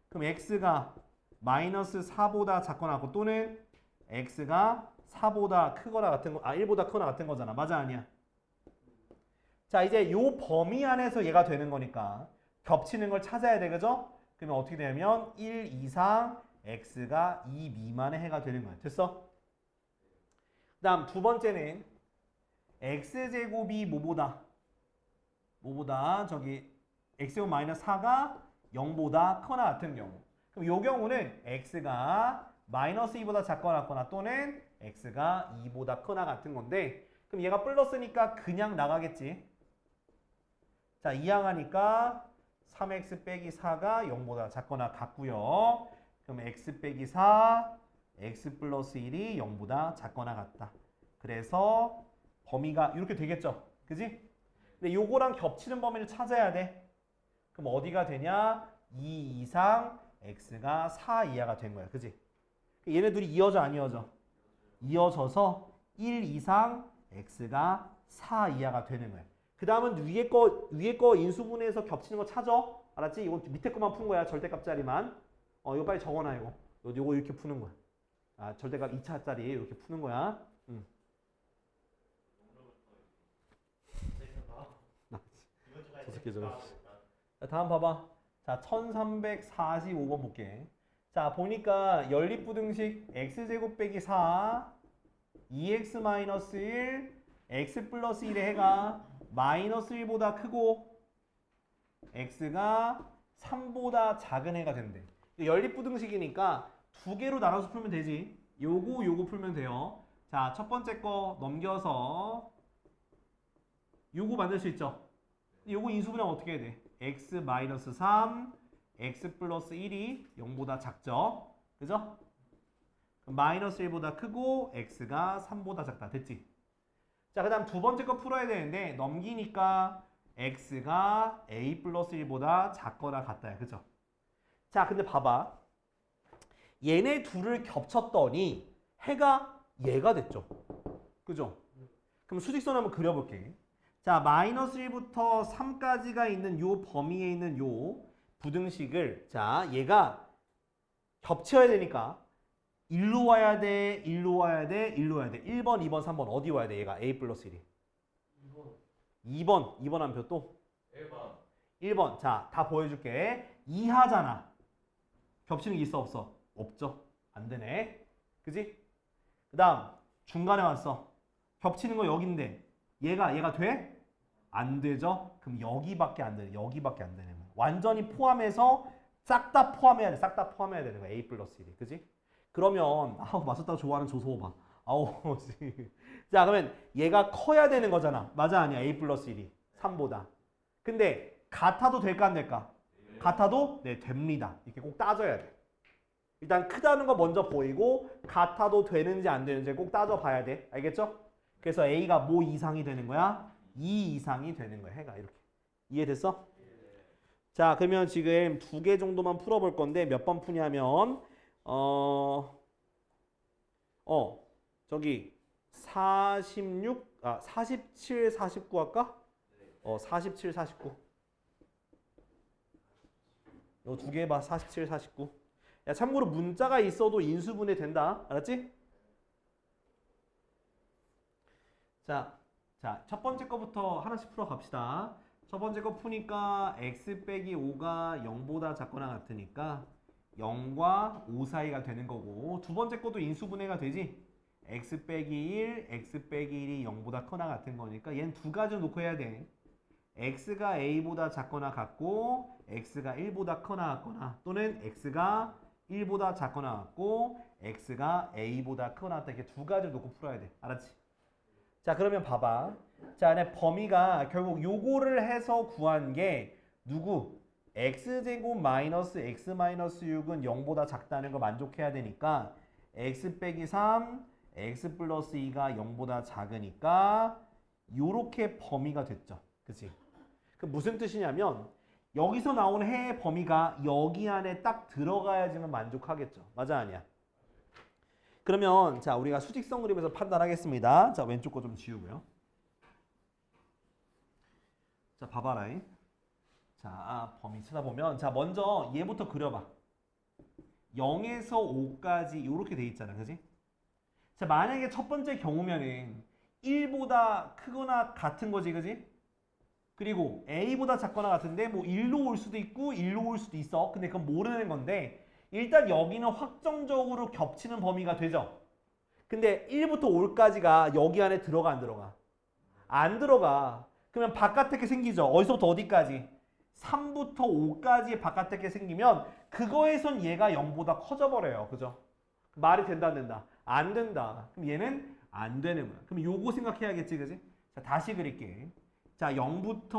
그럼 x가 마이너스 4보다 작거나 같고 또는 x가 4보다 크거나 같은 거, 1보다 크거나 같은 거잖아. 맞아, 아니야? 자, 이제 요 범위 안에서 얘가 되는 거니까 겹치는 걸 찾아야 돼, 그죠? 그러면 어떻게 되냐면 1 이상 x가 2 미만의 해가 되는 거야. 됐어? 그 다음 두 번째는 x제곱이 뭐보다 저기 x제곱 마이너스 4가 0보다 크거나 같은 경우. 그럼 요 경우는 x가 마이너스 2보다 작거나 같거나 또는 x가 2보다 크거나 같은 건데 그럼 얘가 플러스니까 그냥 나가겠지. 자, 이항하니까 3x 빼기 4가 0보다 작거나 같고요. 그럼 x 빼기 4, x 플러스 1이 0보다 작거나 같다. 그래서 범위가 이렇게 되겠죠. 그지? 근데 요거랑 겹치는 범위를 찾아야 돼. 그럼 어디가 되냐? 2 이상 x가 4 이하가 된 거야. 그지? 얘네 둘이 이어져 안 이어져? 이어져서 1 이상 x가 4 이하가 되는 거야. 그 다음은 위에 거 인수분해해서 겹치는 거 찾아. 알았지? 이건 밑에 거만 푼 거야. 절대값짜리만. 이거 빨리 적어놔, 이거. 요거 이렇게 푸는 거야. 아, 절대값 2차짜리 이렇게 푸는 거야. 저 새끼 저거. 자, 다음 봐봐. 자, 1345번 볼게. 자, 보니까 연립부등식 x제곱 빼기 4, 2x-1, x 플러스 1의 해가 마이너스 1보다 크고 x가 3보다 작은 해가 된대. 연립부등식이니까 두 개로 나눠서 풀면 되지. 요거 풀면 돼요. 자, 첫 번째 거 넘겨서 요거 만들 수 있죠. 요거 인수분해하면 어떻게 해야 돼? x-3, x 플러스 1이 0보다 작죠. 그죠? 마이너스 1보다 크고 x가 3보다 작다. 됐지? 자, 그 다음 두 번째 거 풀어야 되는데 넘기니까 x가 a 플러스 1보다 작거나 같다야. 그죠? 자, 근데 봐봐. 얘네 둘을 겹쳤더니 해가 얘가 됐죠. 그죠? 그럼 수직선 한번 그려볼게. 자, 마이너스 1부터 3까지가 있는 요 범위에 있는 요 부등식을 자, 얘가 겹쳐야 되니까 일로 와야 돼, 일로 와야 돼, 일로 와야 돼. 1번, 2번, 3번 어디 와야 돼? 얘가 a 플러스 1이. 2번 한 표 또? 1번. 1번. 자, 다 보여줄게. 이하잖아. 겹치는 게 있어 없어? 없죠. 안 되네. 그지? 그 다음 중간에 왔어. 겹치는 거 여긴데 얘가 돼? 안 되죠? 그럼 여기밖에 안 되네. 여기밖에 안 되네. 완전히 포함해서 싹 다 포함해야 돼. 싹 다 포함해야 되는 거야. a 플러스 1이. 그지? 그러면 맞췄다고 좋아하는 조소호 봐. 자, 그러면 얘가 커야 되는 거잖아. 맞아 아니야? a 플러스 1이 3보다. 근데 같아도 될까 안 될까? 같아도 네, 됩니다. 이렇게 꼭 따져야 돼. 일단 크다는 거 먼저 보이고 같아도 되는지 안 되는지 꼭 따져봐야 돼. 알겠죠? 그래서 a가 뭐 이상이 되는 거야? 2 이상이 되는 거야. 해가 이렇게. 이해됐어? 자, 그러면 지금 두 개 정도만 풀어볼 건데 몇 번 푸냐면 저기 47, 49 할까? 47, 49. 요 두 개 봐. 47, 49. 야, 참고로 문자가 있어도 인수분해 된다. 알았지? 자, 첫 번째 거부터 하나씩 풀어 갑시다. 첫 번째 거 푸니까 x 빼기 5가 0보다 작거나 같으니까 0과 5 사이가 되는 거고 두 번째 것도 인수분해가 되지? x 빼기 1, x 빼기 1이 0보다 크거나 같은 거니까 얘는 두 가지 놓고 해야 돼. x가 a보다 작거나 같고 x가 1보다 크거나 같거나 또는 x가 1보다 작거나 같고 x가 a보다 크거나 같다. 이렇게 두 가지를 놓고 풀어야 돼. 알았지? 자, 그러면 봐봐. 자, 내 범위가 결국 요거를 해서 구한 게 누구? x제곱 마이너스 x 마이너스 6은 0보다 작다는 거 만족해야 되니까 x 빼기 3, x 플러스 2가 0보다 작으니까 요렇게 범위가 됐죠. 그치? 그 무슨 뜻이냐면 여기서 나오는 해의 범위가 여기 안에 딱 들어가야지만 만족하겠죠. 맞아, 아니야? 그러면 자, 우리가 수직성 그림에서 판단하겠습니다. 자, 왼쪽 거 좀 지우고요. 자, 봐봐라. 자, 범위 찾아보면 자, 먼저 얘부터 그려봐. 0에서 5까지 이렇게 돼 있잖아. 그지? 자, 만약에 첫 번째 경우면은 1보다 크거나 같은 거지. 그지? 그리고 a보다 작거나 같은데 뭐 1로 올 수도 있고 1로 올 수도 있어. 근데 그건 모르는 건데 일단 여기는 확정적으로 겹치는 범위가 되죠. 근데 1부터 5까지가 여기 안에 들어가 안 들어가? 안 들어가. 그러면 바깥에 생기죠. 어디서부터 어디까지? 3부터 5까지 바깥에 생기면 그거에선 얘가 0보다 커져 버려요. 그죠? 말이 된다 안 된다? 안 된다. 그럼 얘는 안 되는 거야. 그럼 요거 생각해야겠지. 그지? 자, 다시 그릴게. 자, 0부터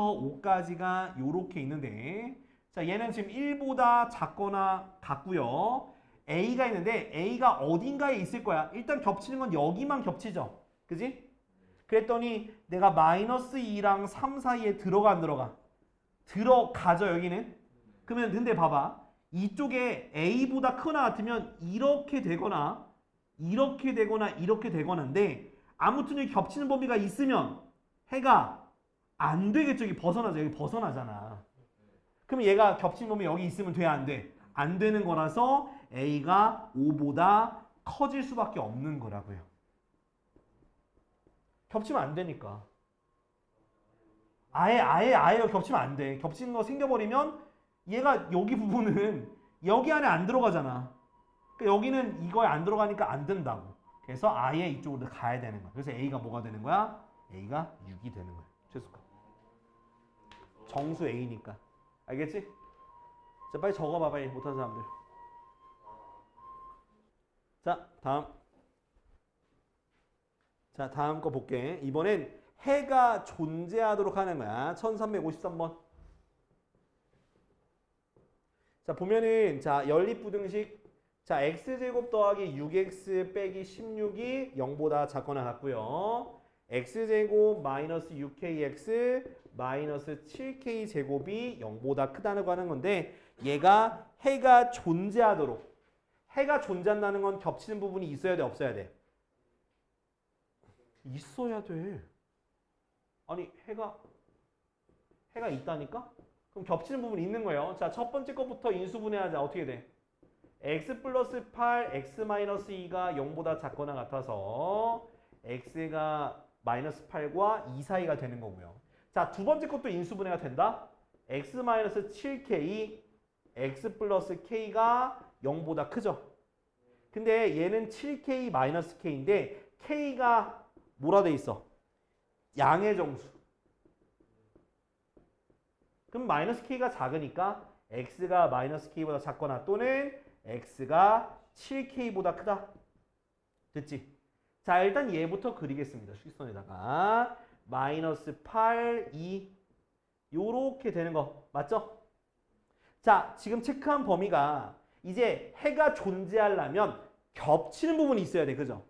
5까지가 요렇게 있는데 자, 얘는 지금 1보다 작거나 같고요. A가 있는데 A가 어딘가에 있을 거야. 일단 겹치는 건 여기만 겹치죠. 그지? 그랬더니 내가 마이너스 2랑 3 사이에 들어가 안 들어가? 들어가죠, 여기는. 그러면 근데 봐봐. 이쪽에 A보다 크거나 같으면 이렇게 되거나 이렇게 되거나 이렇게 되거나인데 아무튼 여기 겹치는 범위가 있으면 해가 안 되겠죠. 여기 벗어나죠. 여기 벗어나잖아. 그럼 얘가 겹친 범위 여기 있으면 돼, 안 돼? 안 되는 거라서 A가 5보다 커질 수밖에 없는 거라고요. 겹치면 안 되니까. 아예 겹치면 안 돼. 겹치는 거 생겨버리면 얘가 여기 부분은 여기 안에 안 들어가잖아. 그러니까 여기는 이거에 안 들어가니까 안 된다고. 그래서 아예 이쪽으로 가야 되는 거야. 그래서 A가 뭐가 되는 거야? A가 6이 되는 거야. 최소값. 정수 A니까. 알겠지? 자, 빨리 적어봐봐. 못하는 사람들. 자, 다음. 자, 다음 거 볼게. 이번엔 해가 존재하도록 하는 거야. 1353번. 자, 보면은 자, 연립부등식. 자, x제곱 더하기 6x 빼기 16이 0보다 작거나 같고요. x제곱 마이너스 6kx 마이너스 7k 제곱이 0보다 크다고 하는 건데 얘가 해가 존재하도록. 해가 존재한다는 건 겹치는 부분이 있어야 돼, 없어야 돼? 있어야 돼. 아니, 해가 있다니까? 그럼 겹치는 부분이 있는 거예요. 자, 첫 번째 것부터 인수분해하자. 어떻게 돼? x 플러스 8, x 마이너스 2가 0보다 작거나 같아서 x가 마이너스 8과 2 사이가 되는 거고요. 자, 두 번째 것도 인수분해가 된다. x 마이너스 7k, x 플러스 k가 0보다 크죠. 근데 얘는 7k 마이너스 k인데 k가 뭐라 돼 있어? 양의 정수. 그럼 마이너스 k가 작으니까 x가 마이너스 k보다 작거나 또는 x가 7k보다 크다. 됐지? 자, 일단 얘부터 그리겠습니다. 수직선에다가 마이너스 8, 2 요렇게 되는 거 맞죠? 자, 지금 체크한 범위가 이제 해가 존재하려면 겹치는 부분이 있어야 돼. 그죠?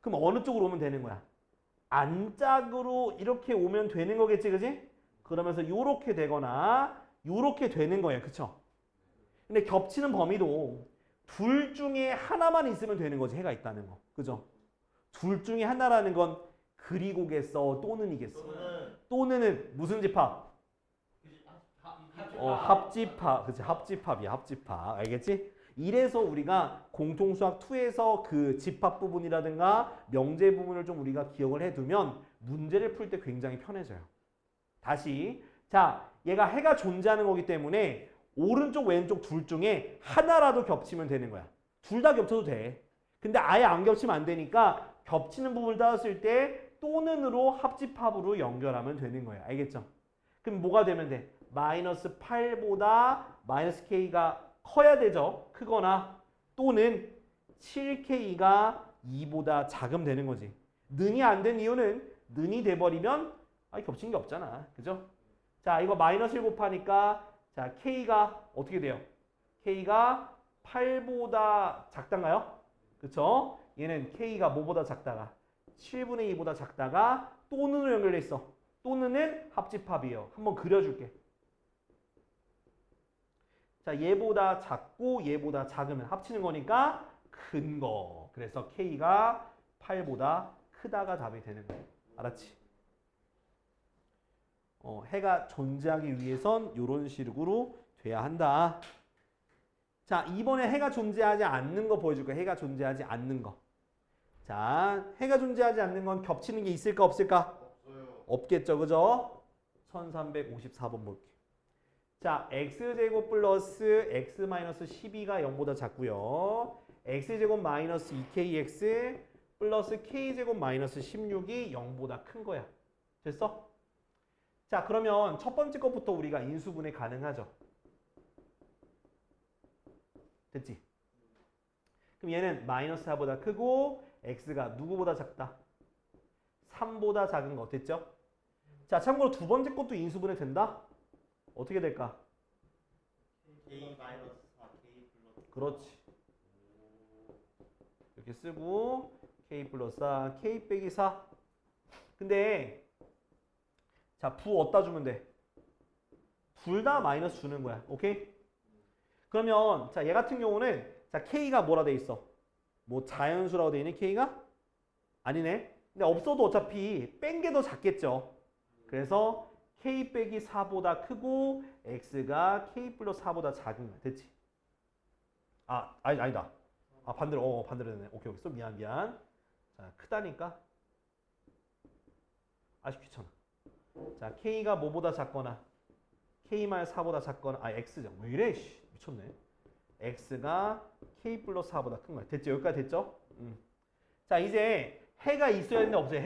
그럼 어느 쪽으로 오면 되는 거야? 안짝으로 이렇게 오면 되는 거겠지. 그지? 그러면서 요렇게 되거나 요렇게 되는 거예요. 그쵸? 근데 겹치는 범위도 둘 중에 하나만 있으면 되는 거지. 해가 있다는 거. 그죠? 둘 중에 하나라는 건 그리고겠어 또는이겠어. 또는은 무슨 집합? 합집합. 그치? 합집합이야. 합집합. 알겠지? 이래서 우리가 공통수학 2에서 그 집합 부분이라든가 명제 부분을 좀 우리가 기억을 해두면 문제를 풀 때 굉장히 편해져요. 다시. 자, 얘가 해가 존재하는 거기 때문에 오른쪽 왼쪽 둘 중에 하나라도 겹치면 되는 거야. 둘 다 겹쳐도 돼. 근데 아예 안 겹치면 안 되니까 겹치는 부분을 따졌을 때 또는으로 합집합으로 연결하면 되는 거예요. 알겠죠? 그럼 뭐가 되면 돼? 마이너스 8보다 마이너스 k가 커야 되죠. 크거나 또는 7k가 2보다 작으면 되는 거지. 능이 안 된 이유는 는이 돼버리면 겹친 게 없잖아. 그죠? 자, 이거 마이너스 1 곱하니까 자, K가 어떻게 돼요? K가 8보다 작단가요? 그쵸? 얘는 K가 뭐보다 작다가 7분의 2보다 작다가 또 는으로 연결돼 있어. 또 는은 합집합이에요. 한번 그려줄게. 자, 얘보다 작고 얘보다 작으면 합치는 거니까 큰 거. 그래서 K가 8보다 크다가 답이 되는 거야. 알았지? 해가 존재하기 위해선 이런 식으로 돼야 한다. 자, 이번에 해가 존재하지 않는 거 보여줄 거야. 해가 존재하지 않는 거. 자, 해가 존재하지 않는 건 겹치는 게 있을까 없을까? 없어요. 없겠죠. 그죠? 1354번 볼게. 자, x제곱 플러스 x 마이너스 12가 0보다 작고요. x제곱 마이너스 2kx 플러스 k제곱 마이너스 16이 0보다 큰 거야. 됐어? 자, 그러면 첫 번째 것부터 우리가 인수분해 가능하죠. 됐지? 그럼 얘는 마이너스 4보다 크고 x가 누구보다 작다? 3보다 작은 거 됐죠? 자, 참고로 두 번째 것도 인수분해 된다? 어떻게 될까? K 마이너스 4 K 플러스 그렇지. 이렇게 쓰고 k 플러스 4, k 빼기 4. 근데 자, 부 어디다 주면 돼? 둘 다 마이너스 주는 거야. 오케이? 그러면 자, 얘 같은 경우는 자, k가 뭐라 돼 있어? 뭐 자연수라고 돼 있는 k가? 아니네. 근데 없어도 어차피 뺀 게 더 작겠죠. 그래서 k 빼기 4보다 크고 x가 k 플러스 4보다 작은 거야. 됐지? 아니다. 반대로 됐네. 오케이. 미안. 자, 크다니까. 아주 귀찮아. 자, k가 뭐보다 작거나 k-4보다 작거나 x죠. 왜 이래? 미쳤네. x가 k 플러스 4보다 큰 거야. 됐죠? 여기까지 됐죠? 자, 이제 해가 있어야 되는데 없어요.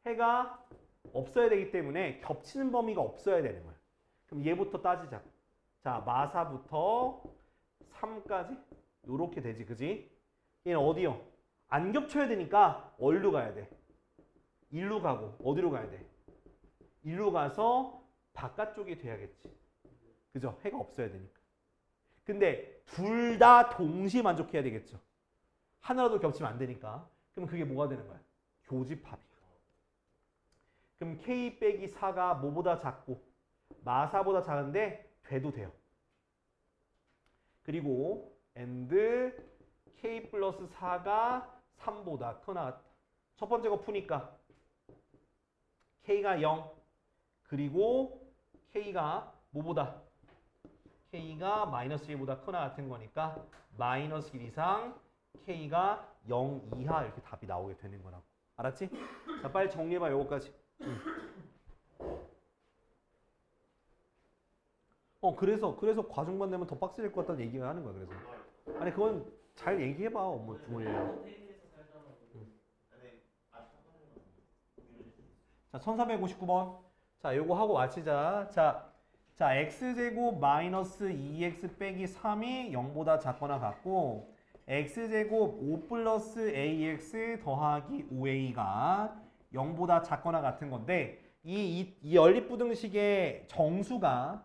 해가 없어야 되기 때문에 겹치는 범위가 없어야 되는 거야. 그럼 얘부터 따지자. 자, 마사부터 3까지 요렇게 되지. 그지? 얘는 어디요? 안 겹쳐야 되니까 어디로 가야 돼? 일로 가고 어디로 가야 돼? 일로 가서 바깥쪽이 돼야겠지. 그죠? 해가 없어야 되니까. 근데 둘 다 동시에 만족해야 되겠죠. 하나라도 겹치면 안 되니까. 그럼 그게 뭐가 되는 거야? 교집합이야. 그럼 k 빼기 4가 뭐보다 작고 마사보다 작은데 돼도 돼요. 그리고 and k 플러스 4가 3보다 크나. 첫 번째 거 푸니까 k가 0 그리고 k가 뭐보다? k가 마이너스 1보다 크나 같은 거니까 마이너스 1 이상 k가 0 이하 이렇게 답이 나오게 되는 거라고. 알았지? 자, 빨리 정리해봐. 요거까지. 그래서 과중반 되면 더 빡세질 것 같다는 얘기가 하는 거야. 그래서 아니 그건 잘 얘기해봐. 뭐 주머니에. 자, 1359번. 자, 요거 하고 마치자. 자, x제곱 마이너스 2x 빼기 3이 0보다 작거나 같고 x제곱 5 플러스 ax 더하기 5a가 0보다 작거나 같은 건데 이 연립부등식의 정수가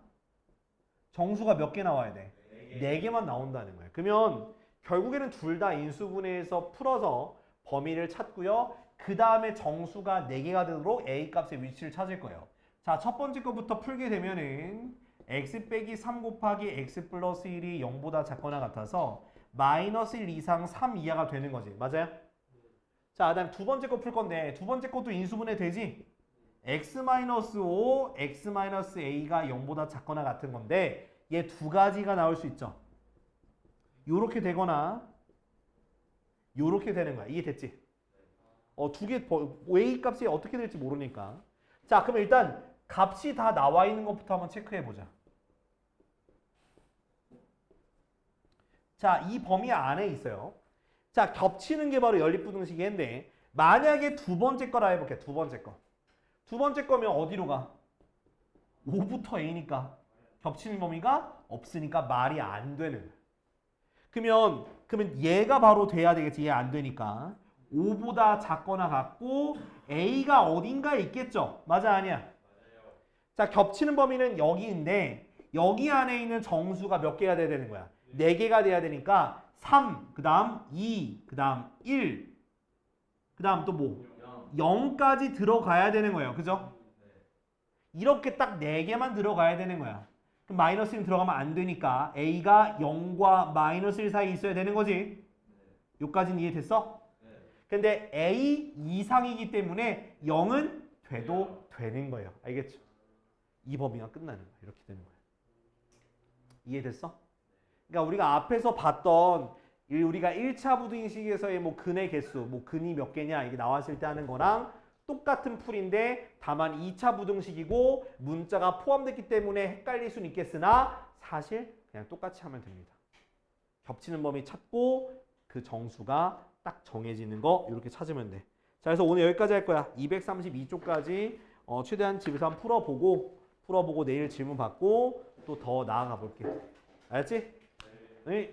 몇 개 나와야 돼? 4개만 나온다는 거예요. 그러면 결국에는 둘 다 인수분해해서 풀어서 범위를 찾고요. 그 다음에 정수가 4개가 되도록 a 값의 위치를 찾을 거예요. 자, 첫 번째 거부터 풀게 되면은 x 빼기 3 곱하기 x 플러스 1이 0보다 작거나 같아서 마이너스 1 이상 3 이하가 되는 거지. 맞아요? 자, 그다음 두 번째 거 풀 건데 두 번째 것도 인수분해 되지? x-5, x-a가 0보다 작거나 같은 건데 얘 두 가지가 나올 수 있죠. 요렇게 되거나 요렇게 되는 거야. 이해됐지? 두 개, a 값이 어떻게 될지 모르니까. 자, 그럼 일단 값이 다 나와 있는 것부터 한번 체크해 보자. 자, 이 범위 안에 있어요. 자, 겹치는 게 바로 연립부등식인데 만약에 두 번째 거라 해볼게. 두 번째 거. 두 번째 거면 어디로 가? 5부터 a니까 겹치는 범위가 없으니까 말이 안 되는 거야. 그러면 얘가 바로 돼야 되겠지. 얘 안 되니까 5보다 작거나 같고 A가 어딘가에 있겠죠? 맞아 아니야? 자, 겹치는 범위는 여기인데 여기 안에 있는 정수가 몇 개가 돼야 되는 거야? 4개가 돼야 되니까 3, 그 다음 2, 그 다음 1, 그 다음 또 뭐? 0까지 들어가야 되는 거예요. 그죠? 이렇게 딱 4개만 들어가야 되는 거야. 그럼 마이너스 1 들어가면 안 되니까 A가 0과 마이너스 1 사이에 있어야 되는 거지. 여기까지는 이해됐어? 근데 A 이상이기 때문에 0은 돼도 되는 거예요. 알겠죠? 이 범위가 끝나는 거야. 이렇게 되는 거야. 이해됐어? 그러니까 우리가 앞에서 봤던 우리가 1차 부등식에서의 뭐 근의 개수, 뭐 근이 몇 개냐 이게 나왔을 때 하는 거랑 똑같은 풀인데 다만 2차 부등식이고 문자가 포함됐기 때문에 헷갈릴 수는 있겠으나 사실 그냥 똑같이 하면 됩니다. 겹치는 범위 찾고 그 정수가 딱 정해지는 거 이렇게 찾으면 돼. 자, 그래서 오늘 여기까지 할 거야. 232쪽까지 최대한 집에서 한번 풀어보고 내일 질문 받고 또 더 나아가 볼게. 알았지? 네.